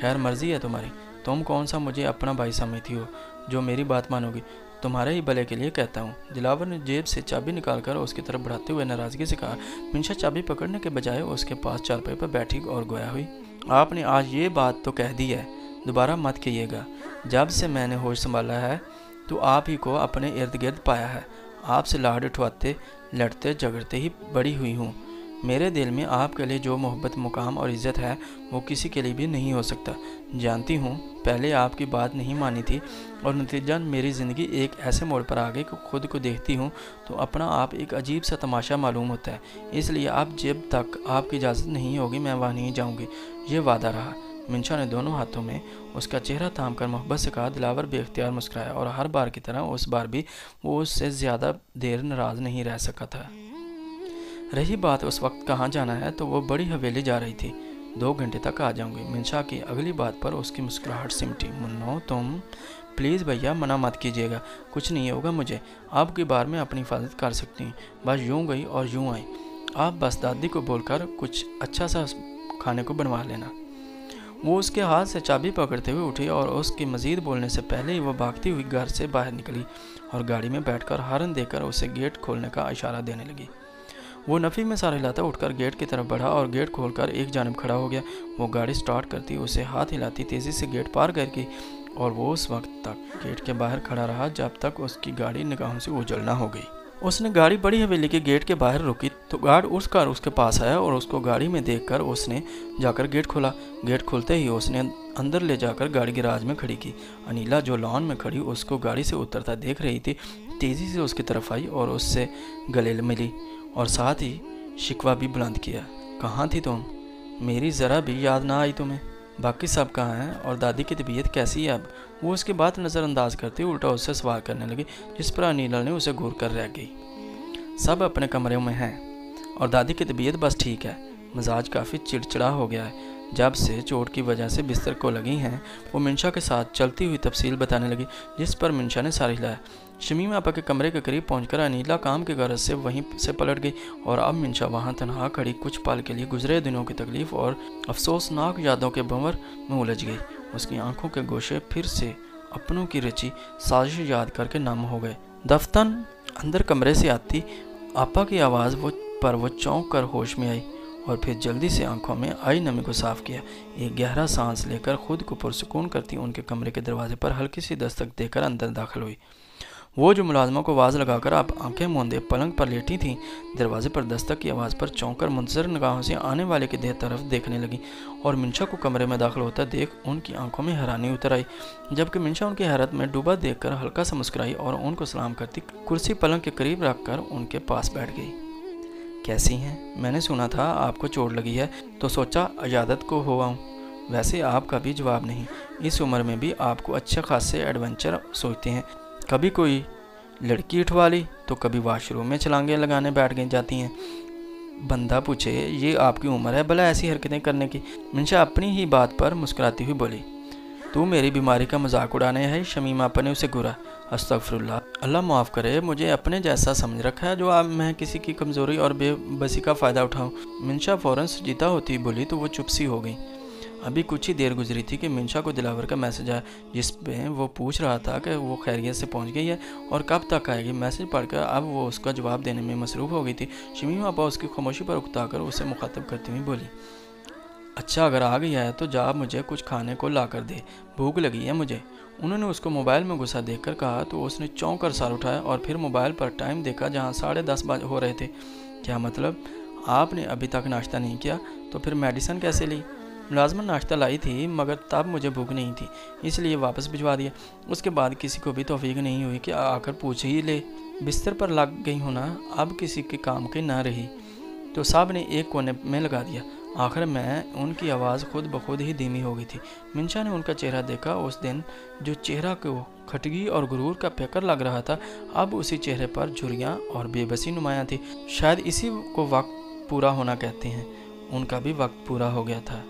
खैर मर्जी है तुम्हारी। तुम कौन सा मुझे अपना भाई समझती हो जो मेरी बात मानोगी? तुम्हारे ही भले के लिए कहता हूँ। दिलावर ने जेब से चाबी निकालकर उसकी तरफ बढ़ाते हुए नाराज़गी से कहा। मिंशा चाबी पकड़ने के बजाय उसके पास चारपाई पर बैठी और गोया हुई। आपने आज ये बात तो कह दी है, दोबारा मत कहिएगा। जब से मैंने होश संभाला है तो आप ही को अपने इर्द गिर्द पाया है। आपसे लाड उठवाते लड़ते झगड़ते ही बड़ी हुई हूँ। मेरे दिल में आपके लिए जो मोहब्बत, मुकाम और इज़्ज़त है वो किसी के लिए भी नहीं हो सकता। जानती हूँ पहले आपकी बात नहीं मानी थी और नतीजा मेरी ज़िंदगी एक ऐसे मोड़ पर आ गई कि खुद को देखती हूँ तो अपना आप एक अजीब सा तमाशा मालूम होता है। इसलिए अब जब तक आपकी इजाज़त नहीं होगी मैं वहाँ नहीं जाऊँगी, ये वादा रहा। मिंशा ने दोनों हाथों में उसका चेहरा थाम कर मोहब्बत से कहा। दिलावर बेख्तियार मुस्कुराया और हर बार की तरह उस बार भी वो उससे ज़्यादा देर नाराज़ नहीं रह सका था। रही बात उस वक्त कहाँ जाना है तो वो बड़ी हवेली जा रही थी। 2 घंटे तक आ जाऊंगी। मिंशा की अगली बात पर उसकी मुस्कुराहट सिमटी। मुन्नो तुम प्लीज़ भैया मना मत कीजिएगा, कुछ नहीं होगा मुझे। आपकी बार में अपनी हिफाजत कर सकती हूँ। बस यूँ गई और यूँ आई। आप बस दादी को बोलकर कुछ अच्छा सा खाने को बनवा लेना। वो उसके हाथ से चाबी पकड़ते हुए उठी और उसके मज़ीद बोलने से पहले ही वो भागती हुई घर से बाहर निकली और गाड़ी में बैठकर हॉर्न देकर उसे गेट खोलने का इशारा देने लगी। वो नफ़ी में सार हिलाता उठकर गेट की तरफ बढ़ा और गेट खोलकर एक जानब खड़ा हो गया। वो गाड़ी स्टार्ट करती, उसे हाथ हिलाती तेज़ी से गेट पार करके और वो उस वक्त तक गेट के बाहर खड़ा रहा जब तक उसकी गाड़ी निगाहों से ओझल ना हो गई। उसने गाड़ी बड़ी हवेली के गेट के बाहर रुकी तो गार्ड उठकर उसके पास आया और उसको गाड़ी में देखकर उसने जाकर गेट खोला। गेट खुलते ही उसने अंदर ले जाकर गाड़ी गैराज में खड़ी की। अनीला जो लॉन में खड़ी उसको गाड़ी से उतरता देख रही थी, तेज़ी से उसकी तरफ आई और उससे गले मिली और साथ ही शिकवा भी बुलंद किया। कहाँ थी तुम? मेरी ज़रा भी याद ना आई तुम्हें? बाकी सब कहाँ हैं और दादी की तबीयत कैसी है अब? वो उसकी बात नज़रअंदाज करते उल्टा उससे सवाल करने लगी, जिस पर अनीला ने उसे घूर कर रह गई। सब अपने कमरे में हैं और दादी की तबीयत बस ठीक है। मिजाज काफ़ी चिड़चिड़ा हो गया है जब से चोट की वजह से बिस्तर को लगी हैं। वो मिंशा के साथ चलती हुई तफसील बताने लगी, जिस पर मिंशा ने सार हिलाया। शमीम आपा के कमरे के करीब पहुंचकर अनीला काम के गरज से वहीं से पलट गई और अब मिंशा वहां तनहा खड़ी कुछ पल के लिए गुजरे दिनों की तकलीफ और अफसोसनाक यादों के भंवर में उलझ गई। उसकी आंखों के गोशे फिर से अपनों की रची साजिश याद करके नम हो गए। दफ्तन अंदर कमरे से आती आपा की आवाज़ वो चौंक कर होश में आई और फिर जल्दी से आंखों में आई नमी को साफ किया। एक गहरा सांस लेकर खुद को पुरसुकून करती उनके कमरे के दरवाजे पर हल्की सी दस्तक देकर अंदर दाखिल हुई। वो जो मुलाजमा को आवाज़ लगाकर आप आंखें मूंदे पलंग पर लेटी थीं, दरवाजे पर दस्तक की आवाज़ पर चौंककर मुंतज़िर निगाहों से आने वाले की देह तरफ देखने लगी और मिंशा को कमरे में दाखिल होता देख उनकी आंखों में हैरानी उतर आई, जबकि मिंशा उनकी हैरत में डूबा देखकर हल्का सा मुस्कुराई और उनको सलाम करती कुर्सी पलंग के करीब रखकर उनके पास बैठ गई। कैसी हैं? मैंने सुना था आपको चोट लगी है तो सोचा इजाज़त को हो आऊँ। वैसे आपका भी जवाब नहीं, इस उम्र में भी आपको अच्छे खासे एडवेंचर सोचते हैं। कभी कोई लड़की उठवा ली तो कभी वॉशरूम में छलांगे लगाने बैठ गई जाती हैं। बंदा पूछे ये आपकी उम्र है भला ऐसी हरकतें करने की? मिंशा अपनी ही बात पर मुस्कुराती हुई बोली, तू मेरी बीमारी का मजाक उड़ाने है? शमीम आपा ने उसे घूरा। अस्तगफिरुल्लाह, अल्लाह माफ़ करे, मुझे अपने जैसा समझ रखा है जो अब मैं किसी की कमज़ोरी और बेबसी का फ़ायदा उठाऊं। मिंशा फ़ौरन संजीदा होती बोली तो वो चुप सी हो गई। अभी कुछ ही देर गुजरी थी कि मिंशा को दिलावर का मैसेज आया, जिसमें वो पूछ रहा था कि वो खैरियत से पहुंच गई है और कब तक आएगी। मैसेज पढ़कर अब वो उसका जवाब देने में मसरूफ़ हो गई थी। शमीम आपा उसकी खामोशी पर उकताकर उसे मुखातब करती हुई बोली, अच्छा अगर आ गई है तो जा मुझे कुछ खाने को ला कर दे, भूख लगी है मुझे। उन्होंने उसको मोबाइल में गुस्सा देखकर कहा तो उसने चौंक कर सर उठाया और फिर मोबाइल पर टाइम देखा जहां 10:30 हो रहे थे। क्या मतलब? आपने अभी तक नाश्ता नहीं किया? तो फिर मेडिसिन कैसे ली? मुलाजमन नाश्ता लाई थी मगर तब मुझे भूख नहीं थी इसलिए वापस भिजवा दिया। उसके बाद किसी को भी तौफीक नहीं हुई कि आकर पूछ ही ले। बिस्तर पर लग गई हूँ ना, अब किसी के काम की ना रही तो साहब ने एक कोने में लगा दिया। आखिर में उनकी आवाज़ खुद ब खुद ही धीमी हो गई थी। मिंशा ने उनका चेहरा देखा। उस दिन जो चेहरा को खटगी और गुरूर का पेकर लग रहा था, अब उसी चेहरे पर झुर्रियाँ और बेबसी नुमायाँ थी। शायद इसी को वक्त पूरा होना कहते हैं। उनका भी वक्त पूरा हो गया था।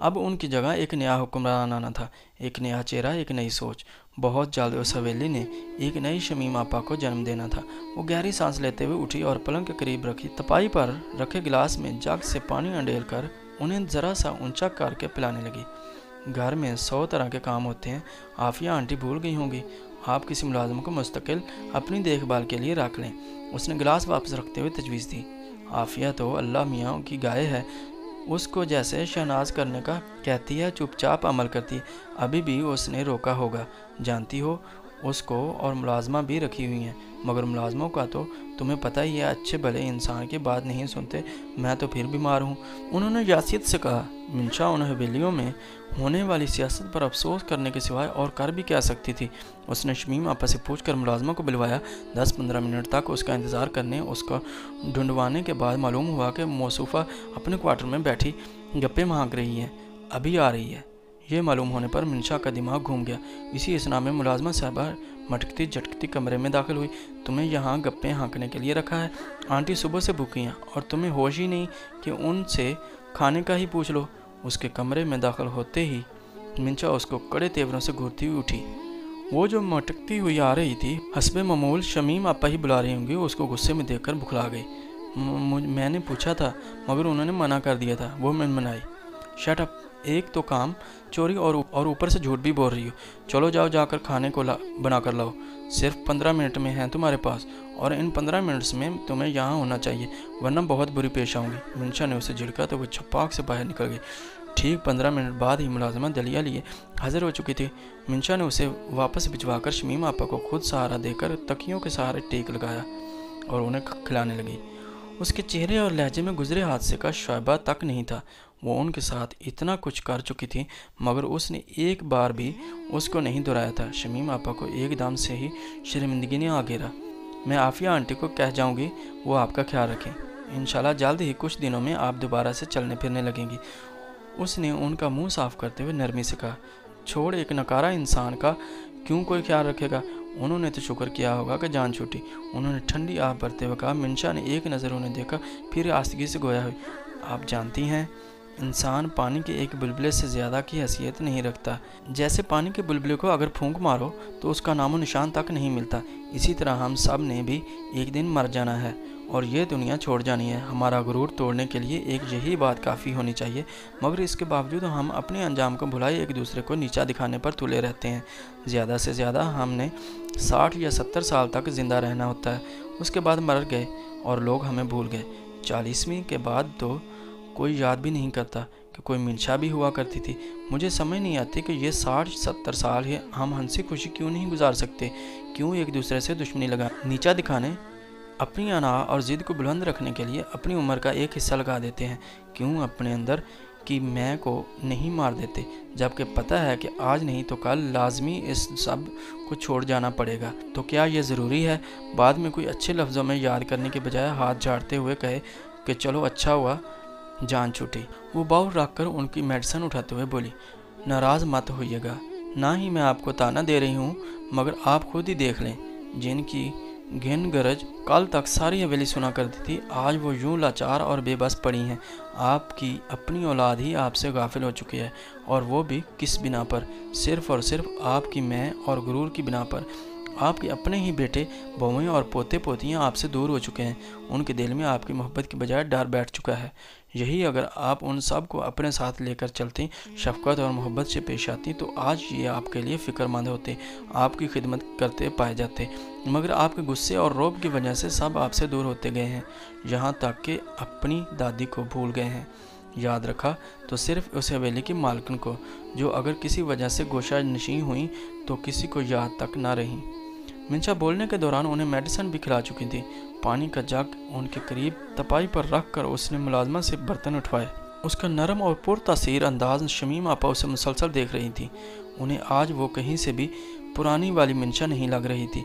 अब उनकी जगह एक नया हुक्मरान आना था, एक नया चेहरा, एक नई सोच। बहुत जल्द उस हवेली ने एक नई शमीम आपा को जन्म देना था। वो गहरी सांस लेते हुए उठी और पलंग के करीब रखी तपाई पर रखे गिलास में जग से पानी अंडेल कर उन्हें ज़रा सा ऊंचा करके पिलाने लगी। घर में 100 तरह के काम होते हैं, आफिया आंटी भूल गई होंगी आप किसी मुलाजिम को मुस्तकिल अपनी देखभाल के लिए रख लें। उसने गिलास वापस रखते हुए तजवीज़ दी। आफिया तो अल्लाह मियाँ की गाय है, उसको जैसे शहनाज करने का कहती है चुपचाप अमल करती है। अभी भी उसने रोका होगा, जानती हो उसको और मुलाजमा भी रखी हुई हैं, मगर मुलाजमों का तो तुम्हें पता ही है, अच्छे भले इंसान की बात नहीं सुनते। मैं तो फिर बीमार हूँ। उन्होंने यासियत से कहा। मिंशा उन हवेलियों में होने वाली सियासत पर अफसोस करने के सिवाय और कर भी क्या सकती थी। उसने शमीम आपा से पूछकर मुलाजमा को बुलवाया। 10-15 मिनट तक उसका इंतज़ार करने, उसका ढूंढवाने के बाद मालूम हुआ कि मौसूफ़ा अपने क्वार्टर में बैठी गप्पे मांग रही है, अभी आ रही है। ये मालूम होने पर मिंशा का दिमाग घूम गया। इसी असना में मुलाजमा साहबा मटकती झटकती कमरे में दाखिल हुई। तुम्हें यहाँ गप्पे हाँकने के लिए रखा है? आंटी सुबह से भूखी हैं और तुम्हें होश ही नहीं कि उनसे खाने का ही पूछ लो। उसके कमरे में दाखिल होते ही मिंशा उसको कड़े तेवरों से घूरती हुई उठी। वो जो मटकती हुई आ रही थी, हस्बे मामूल शमीम आपा ही बुला रही होंगी, उसको गुस्से में देखकर बुखला गई। मैंने पूछा था मगर उन्होंने मना कर दिया था, वो मन मनाई। शट अप, एक तो काम चोरी और ऊपर से झूठ भी बोल रही हो। चलो जाओ, जाकर खाने को बना कर लाओ। सिर्फ 15 मिनट में हैं तुम्हारे पास, और इन 15 मिनट्स में तुम्हें यहाँ होना चाहिए, वरना बहुत बुरी पेश आऊँगी। मिंशा ने उसे झिड़का तो वो छपाक से बाहर निकल गई। ठीक 15 मिनट बाद ही मुलाजमा दलिया लिए हाजिर हो चुकी थी। मिंशा ने उसे वापस भिजवाकर शमीम आपा को खुद सहारा देकर तकियों के सहारे टेक लगाया और उन्हें खिलाने लगी। उसके चेहरे और लहजे में गुजरे हादसे का शैबा तक नहीं था। वो उनके साथ इतना कुछ कर चुकी थी, मगर उसने एक बार भी उसको नहीं दोहराया था। शमीम आपा को एकदम से ही शर्मिंदगी ने आ घेरा। मैं आफिया आंटी को कह जाऊंगी, वो आपका ख्याल रखें। इंशाल्लाह जल्द ही कुछ दिनों में आप दोबारा से चलने फिरने लगेंगी। उसने उनका मुंह साफ करते हुए नरमी से कहा। छोड़, एक नकारा इंसान का क्यों कोई ख्याल रखेगा? उन्होंने तो शुक्र किया होगा कि जान छूटी। उन्होंने ठंडी आह भरते हुए कहा। मिंशा ने एक नज़र उन्हें देखा, फिर आस्तगी से गोया हुई। आप जानती हैं, इंसान पानी के एक बुलबुले से ज़्यादा की हैसियत नहीं रखता। जैसे पानी के बुलबुले को अगर फूंक मारो तो उसका नामो निशान तक नहीं मिलता, इसी तरह हम सब ने भी एक दिन मर जाना है और ये दुनिया छोड़ जानी है। हमारा गुरूर तोड़ने के लिए एक यही बात काफ़ी होनी चाहिए, मगर इसके बावजूद हम अपने अंजाम को भुलाए एक दूसरे को नीचा दिखाने पर तुले रहते हैं। ज़्यादा से ज़्यादा हमने 60 या 70 साल तक ज़िंदा रहना होता है, उसके बाद मर गए और लोग हमें भूल गए। 40वीं के बाद तो कोई याद भी नहीं करता कि कोई मिंशा भी हुआ करती थी। मुझे समझ नहीं आती कि ये 60-70 साल है, हम हंसी खुशी क्यों नहीं गुजार सकते? क्यों एक दूसरे से दुश्मनी लगा नीचा दिखाने, अपनी अना और ज़िद को बुलंद रखने के लिए अपनी उम्र का एक हिस्सा लगा देते हैं? क्यों अपने अंदर की मैं को नहीं मार देते, जबकि पता है कि आज नहीं तो कल लाजमी इस सब को छोड़ जाना पड़ेगा? तो क्या ये ज़रूरी है बाद में कोई अच्छे लफ्ज़ों में याद करने के बजाय हाथ झाड़ते हुए कहे कि चलो अच्छा हुआ जान छूटी? वो बाउल रख कर उनकी मेडिसिन उठाते हुए बोली। नाराज़ मत होइएगा, ना ही मैं आपको ताना दे रही हूँ, मगर आप खुद ही देख लें, जिनकी घिन गरज कल तक सारी हवेली सुना करती थी, आज वो यूं लाचार और बेबस पड़ी हैं। आपकी अपनी औलाद ही आपसे गाफिल हो चुकी है, और वो भी किस बिना पर? सिर्फ़ और सिर्फ आपकी मैं और गुरूर की बिना पर। आपके अपने ही बेटे बहुएं और पोते पोतियां आपसे दूर हो चुके हैं। उनके दिल में आपकी मोहब्बत की बजाय डर बैठ चुका है। यही अगर आप उन सब को अपने साथ लेकर चलती, शफकत और मोहब्बत से पेश आती, तो आज ये आपके लिए फ़िक्रमंद होते, आपकी खिदमत करते पाए जाते। मगर आपके गुस्से और रौब की वजह से सब आपसे दूर होते गए हैं, यहाँ तक कि अपनी दादी को भूल गए हैं। याद रखा तो सिर्फ उस हवेली की मालकिन को, जो अगर किसी वजह से गोशा नशीं हुई तो किसी को याद तक ना रही। मिंशा बोलने के दौरान उन्हें मेडिसिन भी खिला चुकी थी। पानी का जग उनके करीब तपाई पर रख कर उसने मुलाजमा से बर्तन उठवाए। उसका नरम और पुरतासीर अंदाज शमीम आपा उसे मुसलसल देख रही थी। उन्हें आज वो कहीं से भी पुरानी वाली मिंशा नहीं लग रही थी।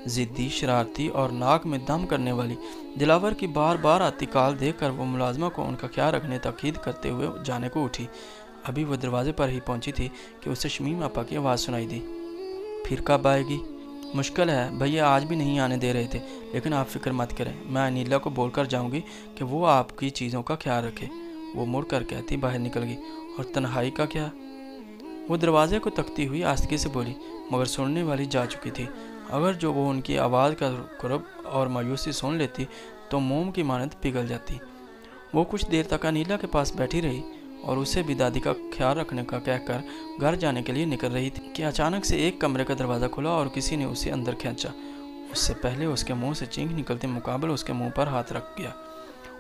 ज़िद्दी, शरारती और नाक में दम करने वाली। दिलावर की बार बार आती कॉल देखकर वो मुलाजमा को उनका ख्याल रखने ताकीद करते हुए जाने को उठी। अभी वो दरवाजे पर ही पहुंची थी कि उसे शमीम आपा की आवाज़ सुनाई दी। फिर कब आएगी? मुश्किल है, भैया आज भी नहीं आने दे रहे थे, लेकिन आप फिक्र मत करें, मैं अनीला को बोलकर जाऊंगी कि वो आपकी चीज़ों का ख्याल रखे। वो मुड़ कर कहती बाहर निकल गई। और तन्हाई का क्या? वो दरवाजे को तकती हुई आस्तगी से बोली, मगर सुनने वाली जा चुकी थी। अगर जो वो उनकी आवाज़ का कुरब और मायूसी सुन लेती तो मोम की मानद पिघल जाती। वो कुछ देर तक अनीला के पास बैठी रही और उसे भी दादी का ख्याल रखने का कहकर घर जाने के लिए निकल रही थी कि अचानक से एक कमरे का दरवाज़ा खुला और किसी ने उसे अंदर खींचा। उससे पहले उसके मुंह से चीख निकलते मुकाबले उसके मुंह पर हाथ रख गया।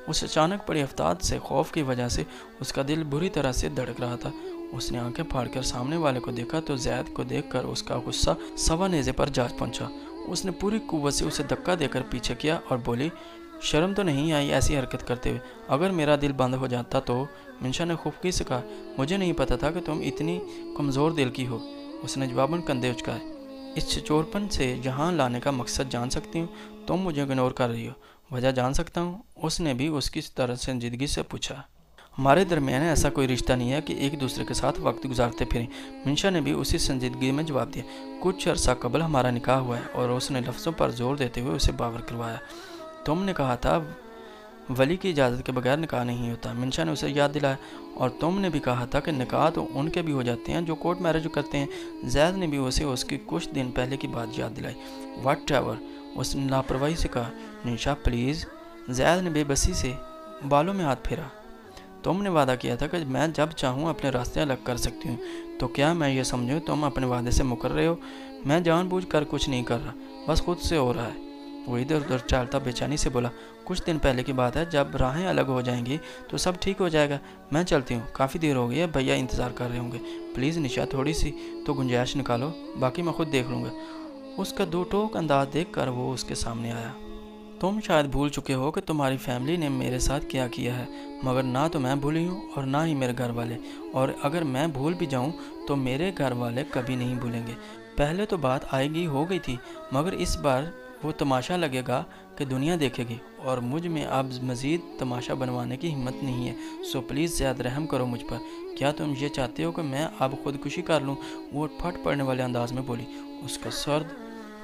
उस अचानक पड़ी आफताब से खौफ की वजह से उसका दिल बुरी तरह से धड़क रहा था। उसने आंखें फाड़कर सामने वाले को देखा तो ज़ैद को देखकर उसका गुस्सा सवा नेज़े पर जा पहुंचा। उसने पूरी कुव्वत से उसे धक्का देकर पीछे किया और बोली, शर्म तो नहीं आई ऐसी हरकत करते हुए? अगर मेरा दिल बंद हो जाता तो? मिंशा ने खुफकी से कहा, मुझे नहीं पता था कि तुम इतनी कमज़ोर दिल की हो। उसने जवाबन कंधे उचकाए। इस चोरपन से यहाँ लाने का मकसद जान सकती हूँ? तुम मुझे इग्नोर कर रही हो, वजह जान सकता हूँ? उसने भी उसकी तरह संजीदगी से पूछा। हमारे दरमियान ऐसा कोई रिश्ता नहीं है कि एक दूसरे के साथ वक्त गुजारते फिरें। मिंशा ने भी उसी संजीदगी में जवाब दिया। कुछ अर्सा कबल हमारा निकाह हुआ है। और उसने लफ्ज़ों पर जोर देते हुए उसे बावर करवाया। तुमने कहा था वली की इजाज़त के बगैर निकाह नहीं होता। मिंशा ने उसे याद दिलाया। और तुमने भी कहा था कि निकाह तो उनके भी हो जाते हैं जो कोर्ट मैरिज करते हैं। ज़ैद ने भी उसे उसकी कुछ दिन पहले की बात याद दिलाई। वट एवर, उसने लापरवाही से कहा। निशा प्लीज़। ज़ैद ने बेबसी से बालों में हाथ फेरा। तुमने वादा किया था कि मैं जब चाहूँ अपने रास्ते अलग कर सकती हूँ, तो क्या मैं ये समझूँ तुम अपने वादे से मुकर रहे हो? मैं जानबूझकर कुछ नहीं कर रहा, बस खुद से हो रहा है। वो इधर उधर चलता बेचैनी से बोला, कुछ दिन पहले की बात है, जब राहें अलग हो जाएंगी तो सब ठीक हो जाएगा। मैं चलती हूँ, काफ़ी देर हो गई है, भैया इंतज़ार कर रहे होंगे। प्लीज़ निशा, थोड़ी सी तो गुंजाइश निकालो, बाकी मैं खुद देख लूँगा। उसका दो टोक अंदाज देख कर वो उसके सामने आया। तुम शायद भूल चुके हो कि तुम्हारी फैमिली ने मेरे साथ क्या किया है, मगर ना तो मैं भूली हूँ और ना ही मेरे घर वाले। और अगर मैं भूल भी जाऊँ तो मेरे घर वाले कभी नहीं भूलेंगे। पहले तो बात आएगी हो गई थी, मगर इस बार वो तमाशा लगेगा कि दुनिया देखेगी और मुझ में अब मज़ीद तमाशा बनवाने की हिम्मत नहीं है। सो प्लीज़ ज़्यादा रहम करो मुझ पर। क्या तुम ये चाहते हो कि मैं अब खुदकुशी कर लूँ? वो फट पड़ने वाले अंदाज में बोली। उसका सर्द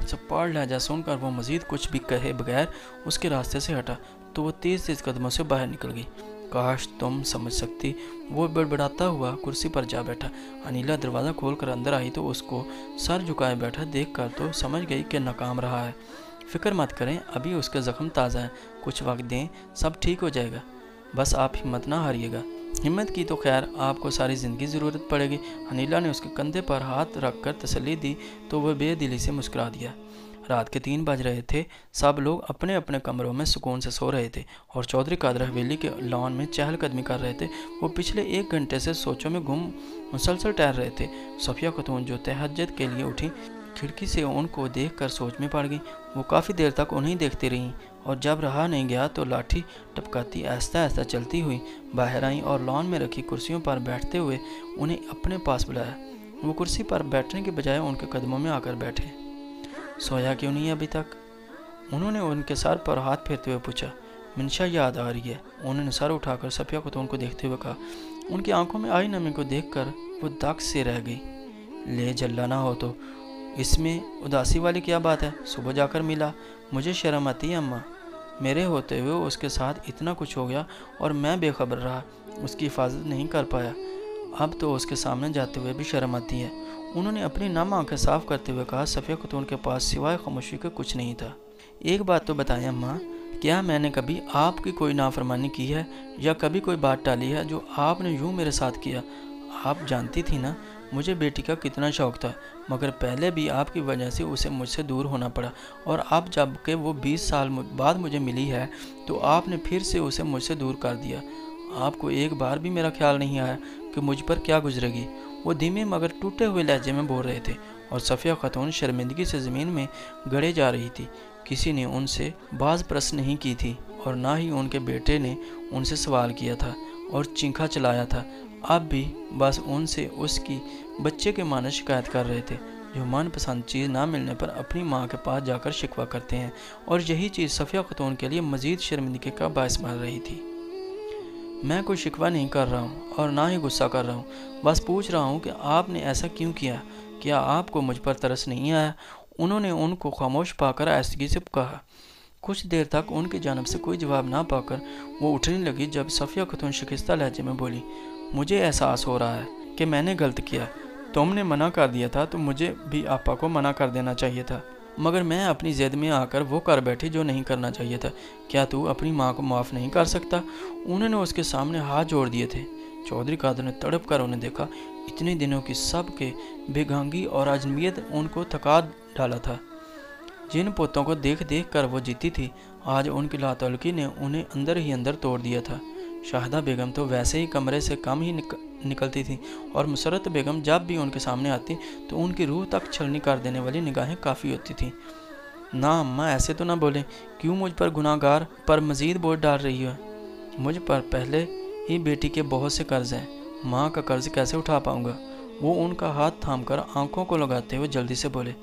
चप्पाड़ लहजा सुनकर वो मज़ीद कुछ भी कहे बगैर उसके रास्ते से हटा तो वो तेज़ तेज़ कदमों से बाहर निकल गई। काश तुम समझ सकती। वो बड़बड़ाता हुआ कुर्सी पर जा बैठा। अनिला दरवाज़ा खोलकर अंदर आई तो उसको सर झुकाए बैठा देखकर तो समझ गई कि नाकाम रहा है। फ़िक्र मत करें, अभी उसका ज़ख्म ताज़ा है, कुछ वक्त दें, सब ठीक हो जाएगा। बस आप हिम्मत ना हारिएगा। हिम्मत की तो खैर आपको सारी ज़िंदगी ज़रूरत पड़ेगी। अनिला ने उसके कंधे पर हाथ रखकर तसल्ली दी तो वह बेदिली से मुस्कुरा दिया। रात के 3 बज रहे थे। सब लोग अपने अपने कमरों में सुकून से सो रहे थे और चौधरी कादर हवेली के लॉन में चहलकदमी कर रहे थे। वो पिछले 1 घंटे से सोचों में मुसलसल टहल रहे थे। सफ़िया खतून जो तहज्जुद के लिए उठी, खिड़की से उनको देखकर सोच में पड़ गई। वो काफ़ी देर तक उन्हें देखती रहीं और जब रहा नहीं गया तो लाठी टपकाती आहिस्ता आहिस्ता चलती हुई बाहर आई और लॉन में रखी कुर्सियों पर बैठते हुए उन्हें अपने पास बुलाया। वो कुर्सी पर बैठने के बजाय उनके कदमों में आकर बैठे। सोया क्यों नहीं अभी तक? उन्होंने उनके सर पर हाथ फेरते हुए पूछा। मिंशा याद आ रही है, उन्होंने सर उठाकर सफ़िया खतून को देखते हुए कहा। उनकी आंखों में आई नमी को देखकर वो दक से रह गई। ले जल्ला ना हो तो इसमें उदासी वाली क्या बात है? सुबह जाकर मिला, मुझे शर्म आती है अम्मा। मेरे होते हुए उसके साथ इतना कुछ हो गया और मैं बेखबर रहा, उसकी हिफाजत नहीं कर पाया। अब तो उसके सामने जाते हुए भी शर्म आती है। उन्होंने अपनी नम आंखें साफ करते हुए कहा। सफ़िया खतून के पास सिवाय खामोशी के कुछ नहीं था। एक बात तो बताएं अम्मा, क्या मैंने कभी आपकी कोई नाफरमानी की है या कभी कोई बात टाली है जो आपने यूँ मेरे साथ किया? आप जानती थी ना मुझे बेटी का कितना शौक़ था, मगर पहले भी आपकी वजह से उसे मुझसे दूर होना पड़ा और अब जब कि वो 20 साल बाद मुझे मिली है तो आपने फिर से उसे मुझसे दूर कर दिया। आपको एक बार भी मेरा ख्याल नहीं आया कि मुझ पर क्या गुजरेगी? वो धीमे मगर टूटे हुए लहजे में बोल रहे थे और सफ़िया खतून शर्मिंदगी से ज़मीन में गड़े जा रही थी। किसी ने उनसे बाज़ प्रश्न नहीं की थी और ना ही उनके बेटे ने उनसे सवाल किया था और चीखा चलाया था। अब भी बस उनसे उसकी बच्चे के माने शिकायत कर रहे थे, जो मनपसंद चीज़ ना मिलने पर अपनी माँ के पास जाकर शिकवा करते हैं, और यही चीज़ सफ़िया खतून के लिए मज़ीद शर्मिंदगी का बायस बन रही थी। मैं कोई शिकवा नहीं कर रहा हूँ और ना ही गुस्सा कर रहा हूँ, बस पूछ रहा हूँ कि आपने ऐसा क्यों किया? क्या आपको मुझ पर तरस नहीं आया? उन्होंने उनको खामोश पाकर आहिस्तगी से कहा। कुछ देर तक उनकी जानिब से कोई जवाब ना पाकर वो उठने लगी जब सफ़िया खतून शिकस्ता लहजे में बोली, मुझे एहसास हो रहा है कि मैंने गलत किया। तुमने मना कर दिया था तो मुझे भी आपा को मना कर देना चाहिए था, मगर मैं अपनी ज़िद में आकर वो कर बैठी जो नहीं करना चाहिए था। क्या तू अपनी माँ को माफ़ नहीं कर सकता? उन्होंने उसके सामने हाथ जोड़ दिए थे। चौधरी कादर ने तड़प कर उन्हें देखा। इतने दिनों की सब के बेगांगी और अजमियत उनको थका डाला था। जिन पोतों को देख देख कर वो जीती थी, आज उनकी लातौलगी ने उन्हें अंदर ही अंदर तोड़ दिया था। शाहिदा बेगम तो वैसे ही कमरे से कम ही निकलती थी और मुसर्रत बेगम जब भी उनके सामने आती तो उनकी रूह तक छलनी कर देने वाली निगाहें काफ़ी होती थीं। ना अम्मा, ऐसे तो ना बोलें, क्यों मुझ पर गुनाहगार पर मज़ीद बोझ डाल रही हो? मुझ पर पहले ही बेटी के बहुत से कर्ज हैं, माँ का कर्ज कैसे उठा पाऊँगा? वो उनका हाथ थामकर आंखों को लगाते हुए जल्दी से बोले,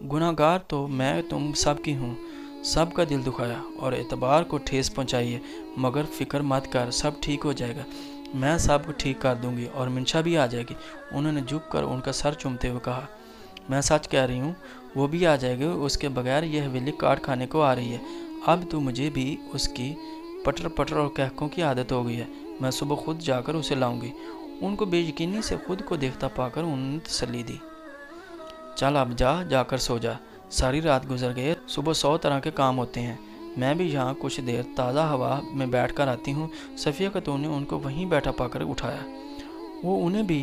गुनाहगार तो मैं तुम सब की हूँ, सब का दिल दुखाया और एतबार को ठेस पहुँचाई है, मगर फ़िक्र मत कर, सब ठीक हो जाएगा, मैं सब को ठीक कर दूँगी और मिंशा भी आ जाएगी। उन्होंने झुक कर उनका सर चूमते हुए कहा, मैं सच कह रही हूँ, वो भी आ जाएगी, उसके बगैर ये हवेली काट खाने को आ रही है। अब तो मुझे भी उसकी पटर पटर और कहकों की आदत हो गई है, मैं सुबह खुद जाकर उसे लाऊंगी। उनको बेयकीनी से खुद को देखता पाकर उन्होंने तसल्ली दी। चल अब जाकर सो जा, सारी रात गुजर गई, सुबह 100 तरह के काम होते हैं, मैं भी यहाँ कुछ देर ताज़ा हवा में बैठ कर आती हूँ। सफ़िया खातून ने उनको वहीं बैठा पाकर उठाया। वो उन्हें भी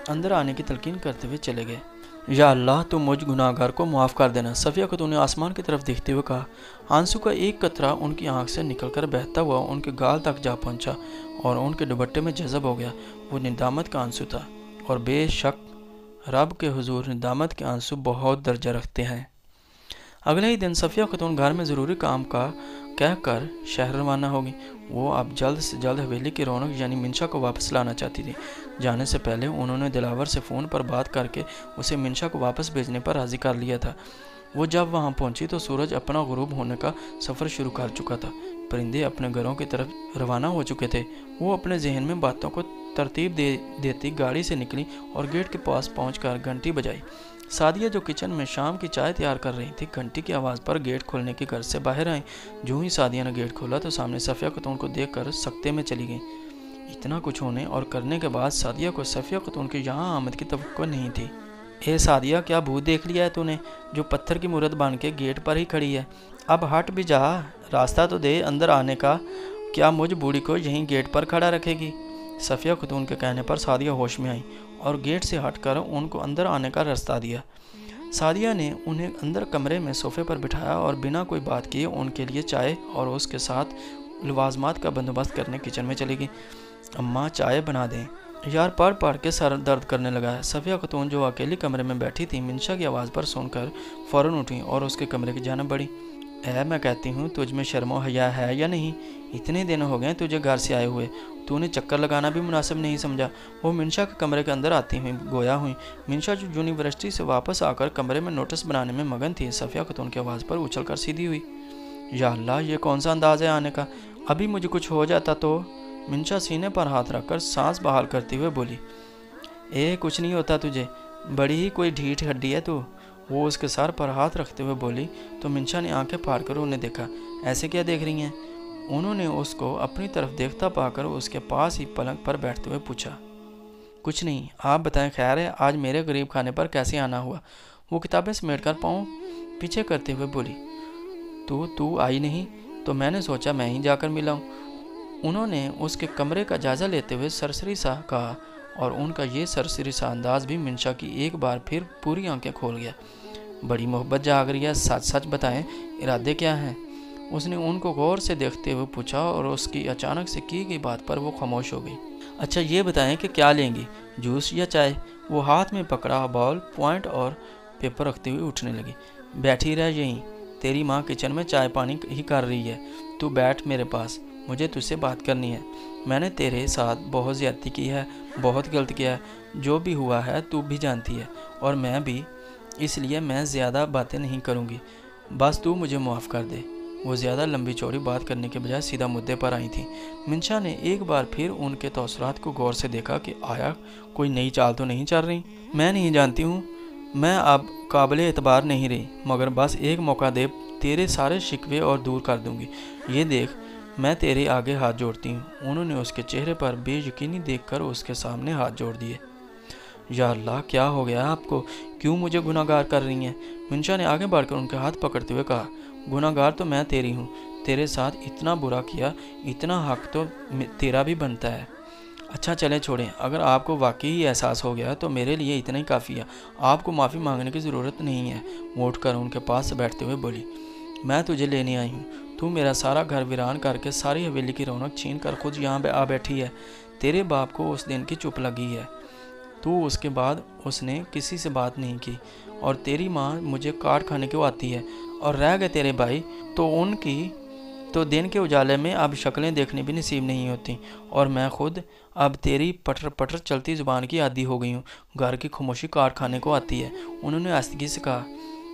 अंदर आने की तलकीन करते हुए चले गए। या अल्लाह, तो मुझ गुनाहगार को माफ़ कर देना, सफ़िया खातून ने आसमान की तरफ देखते हुए कहा। आंसू का एक कतरा उनकी आंख से निकलकर बहता हुआ उनके गाल तक जा पहुंचा और उनके दुपट्टे में जज़ब हो गया। वो निदामत का आंसू था और बेशक रब के हुजूर निदामत के आंसू बहुत दर्जा रखते हैं। अगले ही दिन सफ़िया खातून घर में ज़रूरी काम का कहकर शहर रवाना होगी। वो अब जल्द से जल्द हवेली की रौनक यानी मिंशा को वापस लाना चाहती थी। जाने से पहले उन्होंने दिलावर से फ़ोन पर बात करके उसे मिंशा को वापस भेजने पर राज़ी कर लिया था। वो जब वहाँ पहुँची तो सूरज अपना गुरूब होने का सफ़र शुरू कर चुका था। परिंदे अपने घरों की तरफ रवाना हो चुके थे। वो अपने जहन में बातों को तरतीब देती गाड़ी से निकली और गेट के पास पहुंचकर घंटी बजाई। सादिया जो किचन में शाम की चाय तैयार कर रही थी, घंटी की आवाज़ पर गेट खोलने के घर से बाहर आई। जो ही सादिया ने गेट खोला तो सामने सफ़िया खातून को देखकर सकते में चली गई। इतना कुछ होने और करने के बाद सादिया को सफ़िया खातून की यहाँ आमद की तवक्को नहीं थी। ए सादिया, क्या भूत देख लिया है तूने, जो पत्थर की मूरत बन के गेट पर ही खड़ी है? अब हट भी जा, रास्ता तो दे अंदर आने का, क्या मुझ बूढ़ी को यहीं गेट पर खड़ा रखेगी? सफ़िया खातून के कहने पर सादिया होश में आई और गेट से हटकर उनको अंदर आने का रास्ता दिया। सादिया ने उन्हें अंदर कमरे में सोफे पर बिठाया और बिना कोई बात किए उनके लिए चाय और उसके साथ लवाजमात का बंदोबस्त करने किचन में चली गई। अम्मा, चाय बना दें यार, पढ़ के सर दर्द करने लगा है। सफ़िया खातून जो अकेली कमरे में बैठी थी, मिंशा की आवाज़ पर सुनकर फ़ौरन उठी और उसके कमरे की जानिब बढ़ी। मैं कहती हूँ, तुझ में शर्मो हया है या नहीं? इतने दिन हो गए तुझे घर से आए हुए, तूने चक्कर लगाना भी मुनासिब नहीं समझा। वो मिंशा के कमरे के अंदर आती हुई गोया हुई। मिंशा जो यूनिवर्सिटी से वापस आकर कमरे में नोटिस बनाने में मगन थी, सफ़िया खातून की आवाज़ पर उछल कर सीधी हुई। या अल्लाह, ये कौन सा अंदाज़ है आने का, अभी मुझे कुछ हो जाता तो? मिंशा सीने पर हाथ रखकर सांस बहाल करते हुए बोली, कुछ नहीं होता तुझे, बड़ी ही कोई ढीठ हड्डी है तू। वो उसके सर पर हाथ रखते हुए बोली तो मिंशा ने आंखें फाड़ कर उन्हें देखा। ऐसे क्या देख रही हैं? उन्होंने उसको अपनी तरफ देखता पाकर उसके पास ही पलंग पर बैठते हुए पूछा। कुछ नहीं, आप बताएं, खैर है? आज मेरे गरीब खाने पर कैसे आना हुआ? वो किताबें समेट कर पाँव पीछे करते हुए बोली। तू आई नहीं तो मैंने सोचा मैं ही जाकर मिलाऊं। उन्होंने उसके कमरे का जायज़ा लेते हुए सरसरी सा कहा और उनका ये सरसरी सा अंदाज भी मिंशा की एक बार फिर पूरी आंखें खोल गया। बड़ी मोहब्बत जाग रही है, सच सच बताएं, इरादे क्या हैं? उसने उनको गौर से देखते हुए पूछा और उसकी अचानक से की गई बात पर वो खामोश हो गई। अच्छा ये बताएं कि क्या लेंगी, जूस या चाय? वो हाथ में पकड़ा बॉल पॉइंट और पेपर रखते हुए उठने लगी। बैठी रह यहीं, तेरी माँ किचन में चाय पानी ही कर रही है, तू बैठ मेरे पास, मुझे तुझसे बात करनी है। मैंने तेरे साथ बहुत ज़्यादती की है, बहुत गलत किया है, जो भी हुआ है तू भी जानती है और मैं भी, इसलिए मैं ज़्यादा बातें नहीं करूँगी, बस तू मुझे माफ़ कर दे। वो ज़्यादा लंबी चौड़ी बात करने के बजाय सीधा मुद्दे पर आई थी। मिंशा ने एक बार फिर उनके तौसरात को गौर से देखा कि आया कोई नई चाल तो नहीं चल रही। मैं नहीं जानती हूँ, मैं अब काबिल एतबार नहीं रही, मगर बस एक मौका दे, तेरे सारे शिकवे और दूर कर दूँगी। ये देख, मैं तेरे आगे हाथ जोड़ती हूँ। उन्होंने उसके चेहरे पर बेयकीनी देखकर उसके सामने हाथ जोड़ दिए। या अल्लाह, क्या हो गया आपको, क्यों मुझे गुनाहगार कर रही हैं? मिंशा ने आगे बढ़कर उनके हाथ पकड़ते हुए कहा, गुनाहगार तो मैं तेरी हूँ, तेरे साथ इतना बुरा किया, इतना हक तो तेरा भी बनता है। اچھا چلیں چھوڑیں، اگر آپ کو واقعی احساس ہو گیا تو میرے لیے اتنا ہی کافی ہے، آپ کو معافی مانگنے کی ضرورت نہیں ہے۔ وہ اٹھ کر ان کے پاس سے بیٹھتے ہوئے بولی، میں تجھے لینے آئی ہوں، تو میرا سارا گھر ویران کر کے ساری حویلی کی رونق چھین کر خود یہاں آ بیٹھی ہے۔ تیرے باپ کو اس دن کی چپ لگی ہے، تو اس کے بعد اس نے کسی سے بات نہیں کی، اور تیری ماں مجھے کاٹ کھانے کو آتی ہے، اور رہ گئے تیرے بھائی تو ان کی تو دن کے اجالے میں اب شکلیں دیکھنی بھی نصیب نہیں ہوتی، اور میں خود اب تیری پٹر پٹر چلتی زبان کی عادی ہو گئی ہوں، گھر کی خاموشی کاٹ کھانے کو آتی ہے۔ انہوں نے آہستگی سے کہا،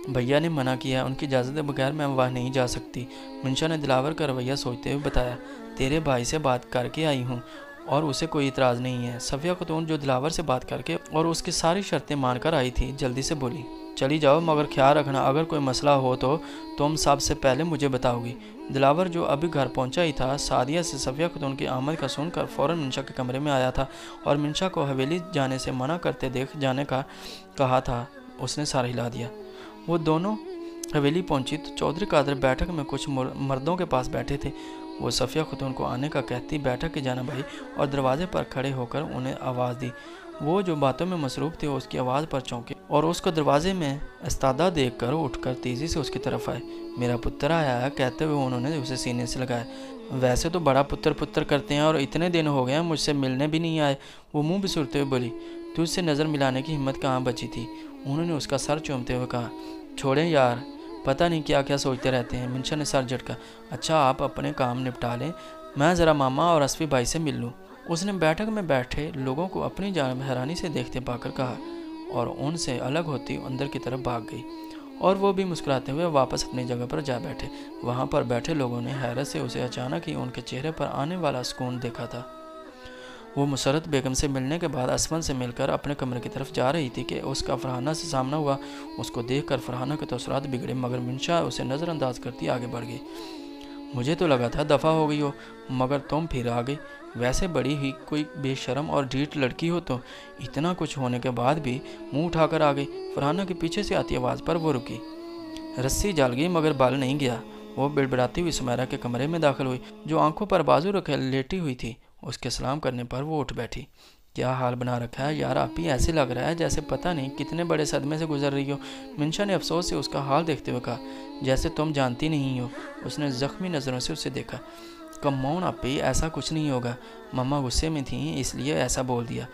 بھیا نے منع کیا ہے، ان کی اجازت کے بغیر میں وہاں نہیں جا سکتی۔ منشا نے دلاور کا رویہ سوچتے ہوئے بتایا، تیرے بھائی سے بات کر کے آئی ہوں اور اسے کوئی اعتراض نہیں ہے۔ صفیہ خاتون جو دلاور سے بات کر کے اور اس کی ساری شرطیں مان کر آئی تھی، جلدی سے بولی، چلی جاؤ، مگر خیال رکھنا اگر کوئی مسئلہ ہو تو تم سب سے پہلے مجھے بتاؤ گی۔ دلاور جو ابھی گھر پہنچا ہی تھا، سعدیہ سے صفیہ خاتون کی آمد کا سن کر فوراً منشا کے کمرے میں آیا تھا، اور منشا کو حویلی جانے سے منع کرتے دیکھ جانے کا کہا تھا، اس نے سر ہلا دیا۔ وہ دونوں حویلی پہنچی تو چودھری قادر بیٹھک میں کچھ مردوں کے پاس بیٹھے تھے۔ وہ صفیہ خاتون کو آنے کا کہتی بیٹھک کی جانب آئی اور دروازے پر کھڑے ہو کر انہیں آواز دی۔ وہ جو باتوں میں مصروف تھے اس کی آواز پر چونکے اور اس کو دروازے میں استادہ دیکھ کر اٹھ کر تیزی سے اس کی طرف آئے۔ میرا پتر آیا ہے، کہتے ہوئے انہوں نے اسے سینے سے لگایا۔ ویسے تو بڑا پتر پتر کرتے ہیں، اور اتنے دن ہو گئے ہیں مجھ سے ملنے بھی نہیں آئے، وہ منہ بسرتے ہوئے بولی۔ تجھ سے نظر ملانے کی ہمت کہاں بچی تھی؟ انہوں نے اس کا سر چومتے ہوئے کہا۔ چھوڑیں یار، پتہ نہیں کیا کیا سوچتے رہتے ہیں۔ منشا نے سر جھٹکا۔ اچھا آپ اپنے کام نپٹا لیں، میں ذرا ماما اور اسفی بھائی سے مل لوں، اس نے بیٹھک میں بیٹھے لوگوں کو اپنی جانب حیرانی سے دیکھتے پا کر کہا، اور ان سے الگ ہوتی اندر کی طرف بھاگ گئی، اور وہ بھی مسکراتے ہوئے واپس اپنی جگہ پر جا بیٹھے۔ وہاں پر بیٹھے لوگوں نے حیرت سے اسے اچانک ہی ان کے چہرے پر آنے والا سکون دیکھا تھا۔ وہ مسرت بیگم سے ملنے کے بعد اسمن سے مل کر اپنے کمرے کی طرف جا رہی تھی کہ اس کا فرحانہ سے سامنا ہوا۔ اس کو دیکھ کر فرحانہ کے تاثرات بگڑے، مگر منشا اسے نظر انداز کرتی آگے بڑھ گئی۔ مجھے تو لگا تھا دفع ہو گئی ہو، مگر تم پھر آ گئی۔ ویسے بڑی ہی کوئی بے شرم اور ڈھیٹ لڑکی ہو، تو اتنا کچھ ہونے کے بعد بھی منہ اٹھا کر آ گئی۔ فرحانہ کے پیچھے سے آتی آواز پر وہ رکی۔ رسی جل گئی مگر بل نہیں گیا۔ وہ بڑبڑاتی ہوئی سمیرا کے کمرے میں داخل ہوئی، جو آنکھوں پر بازو رکھے لیٹی ہوئی تھی۔ اس کے سلام کرنے پر وہ اٹھ بیٹھی۔ کیا حال بنا رکھا ہے یار، آپ ہی ایسے لگ رہا ہے جیسے پتہ نہیں کتنے بڑے صدمے سے گزر رہی ہو۔ منشا نے افسوس سے اس کا حال دیکھتے ہوئے کہا، جیسے تم جانتی نہیں ہو۔ اس نے زخمی نظروں سے اسے دیکھا۔ کم آن آپی، ایسا کچھ نہیں ہوگا، مما غصے میں تھیں اس لیے ایسا بول دیا،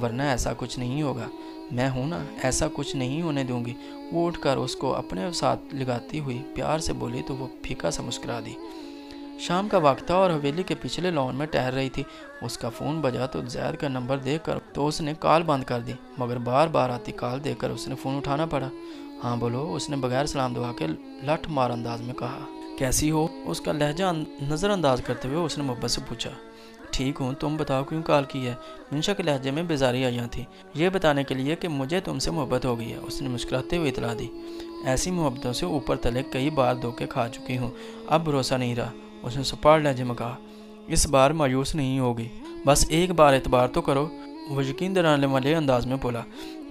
ورنہ ایسا کچھ نہیں ہوگا، میں ہوں نا، ایسا کچھ نہیں ہونے دوں گی۔ وہ اٹھ کر اس کو اپنے ساتھ لگاتی ہوئی پیار سے بولی تو وہ پھیکا سا مسکرا دی۔ شام کا وقت تھا اور حویلی کے پچھلے لان میں ٹہل رہی تھی۔ اس کا فون بجا تو زید کا نمبر دیکھ کر تو اس نے کال بند کر دی، مگر بار بار آتی کال دیکھ کر اس نے فون اٹھانا پڑا۔ ہاں بولو، اس نے بغیر سلام دعا کے لٹھ مار انداز میں کہا۔ کیسی ہو؟ اس کا لہجہ نظر انداز کرتے ہوئے اس نے محبت سے پوچھا۔ ٹھیک ہوں، تم بتاؤ کیوں کال کی ہے؟ منشا کے لہجے میں بیزاری آئی تھی۔ یہ بتانے کے لیے کہ مجھے تم سے محبت ہو گئی ہے، اس نے مسکراتے ہوئے اطلاع دی۔ ایسی محبتوں سے اوپر تلے کئی بار دھوکے کھا چکی ہوں، اب بھروسہ نہیں رہا، اس نے سپاڑ لہجے میں کہا۔ اس بار مایوس نہیں ہوگی، بس ایک بار اعتبار تو کرو، وہ یقین دلانے والے انداز میں بولا۔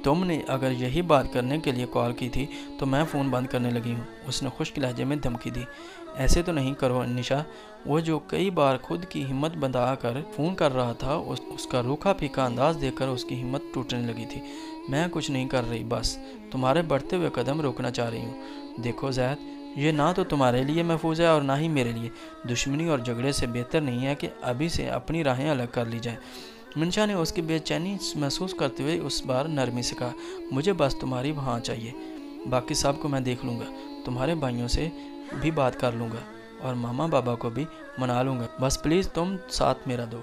تم نے اگر یہی بات کرنے کے لیے کال کی تھی تو میں فون بند کرنے لگی ہوں، اس نے خشک لہجے میں دھمکی دی۔ ایسے تو نہیں کرو نشا، وہ جو کئی بار خود کی ہمت بندھا کر فون کر رہا تھا، اس کا روکھا پھیکا انداز دیکھ کر اس کی ہمت ٹوٹنے لگی تھی۔ میں کچھ نہیں کر رہی، بس تمہارے بڑھتے ہوئے قدم روکنا چاہ رہی ہوں۔ دیکھو زید، یہ نہ تو تمہارے لیے محفوظ ہے اور نہ ہی میرے لیے۔ دشمنی اور جھگڑے سے بہتر نہیں ہے کہ ابھی سے اپنی راہیں الگ کر لی جائیں۔ منشا نے اس کی بے چینی محسوس کرتے ہوئے اس بار نرمی سے کہا، مجھے بس تمہاری وہاں چاہیے، باقی سب کو میں دیکھ لوں گا، تمہارے بھائیوں سے بھی بات کر لوں گا اور ماما بابا کو بھی منا لوں گا، بس پلیز تم ساتھ میرا دو۔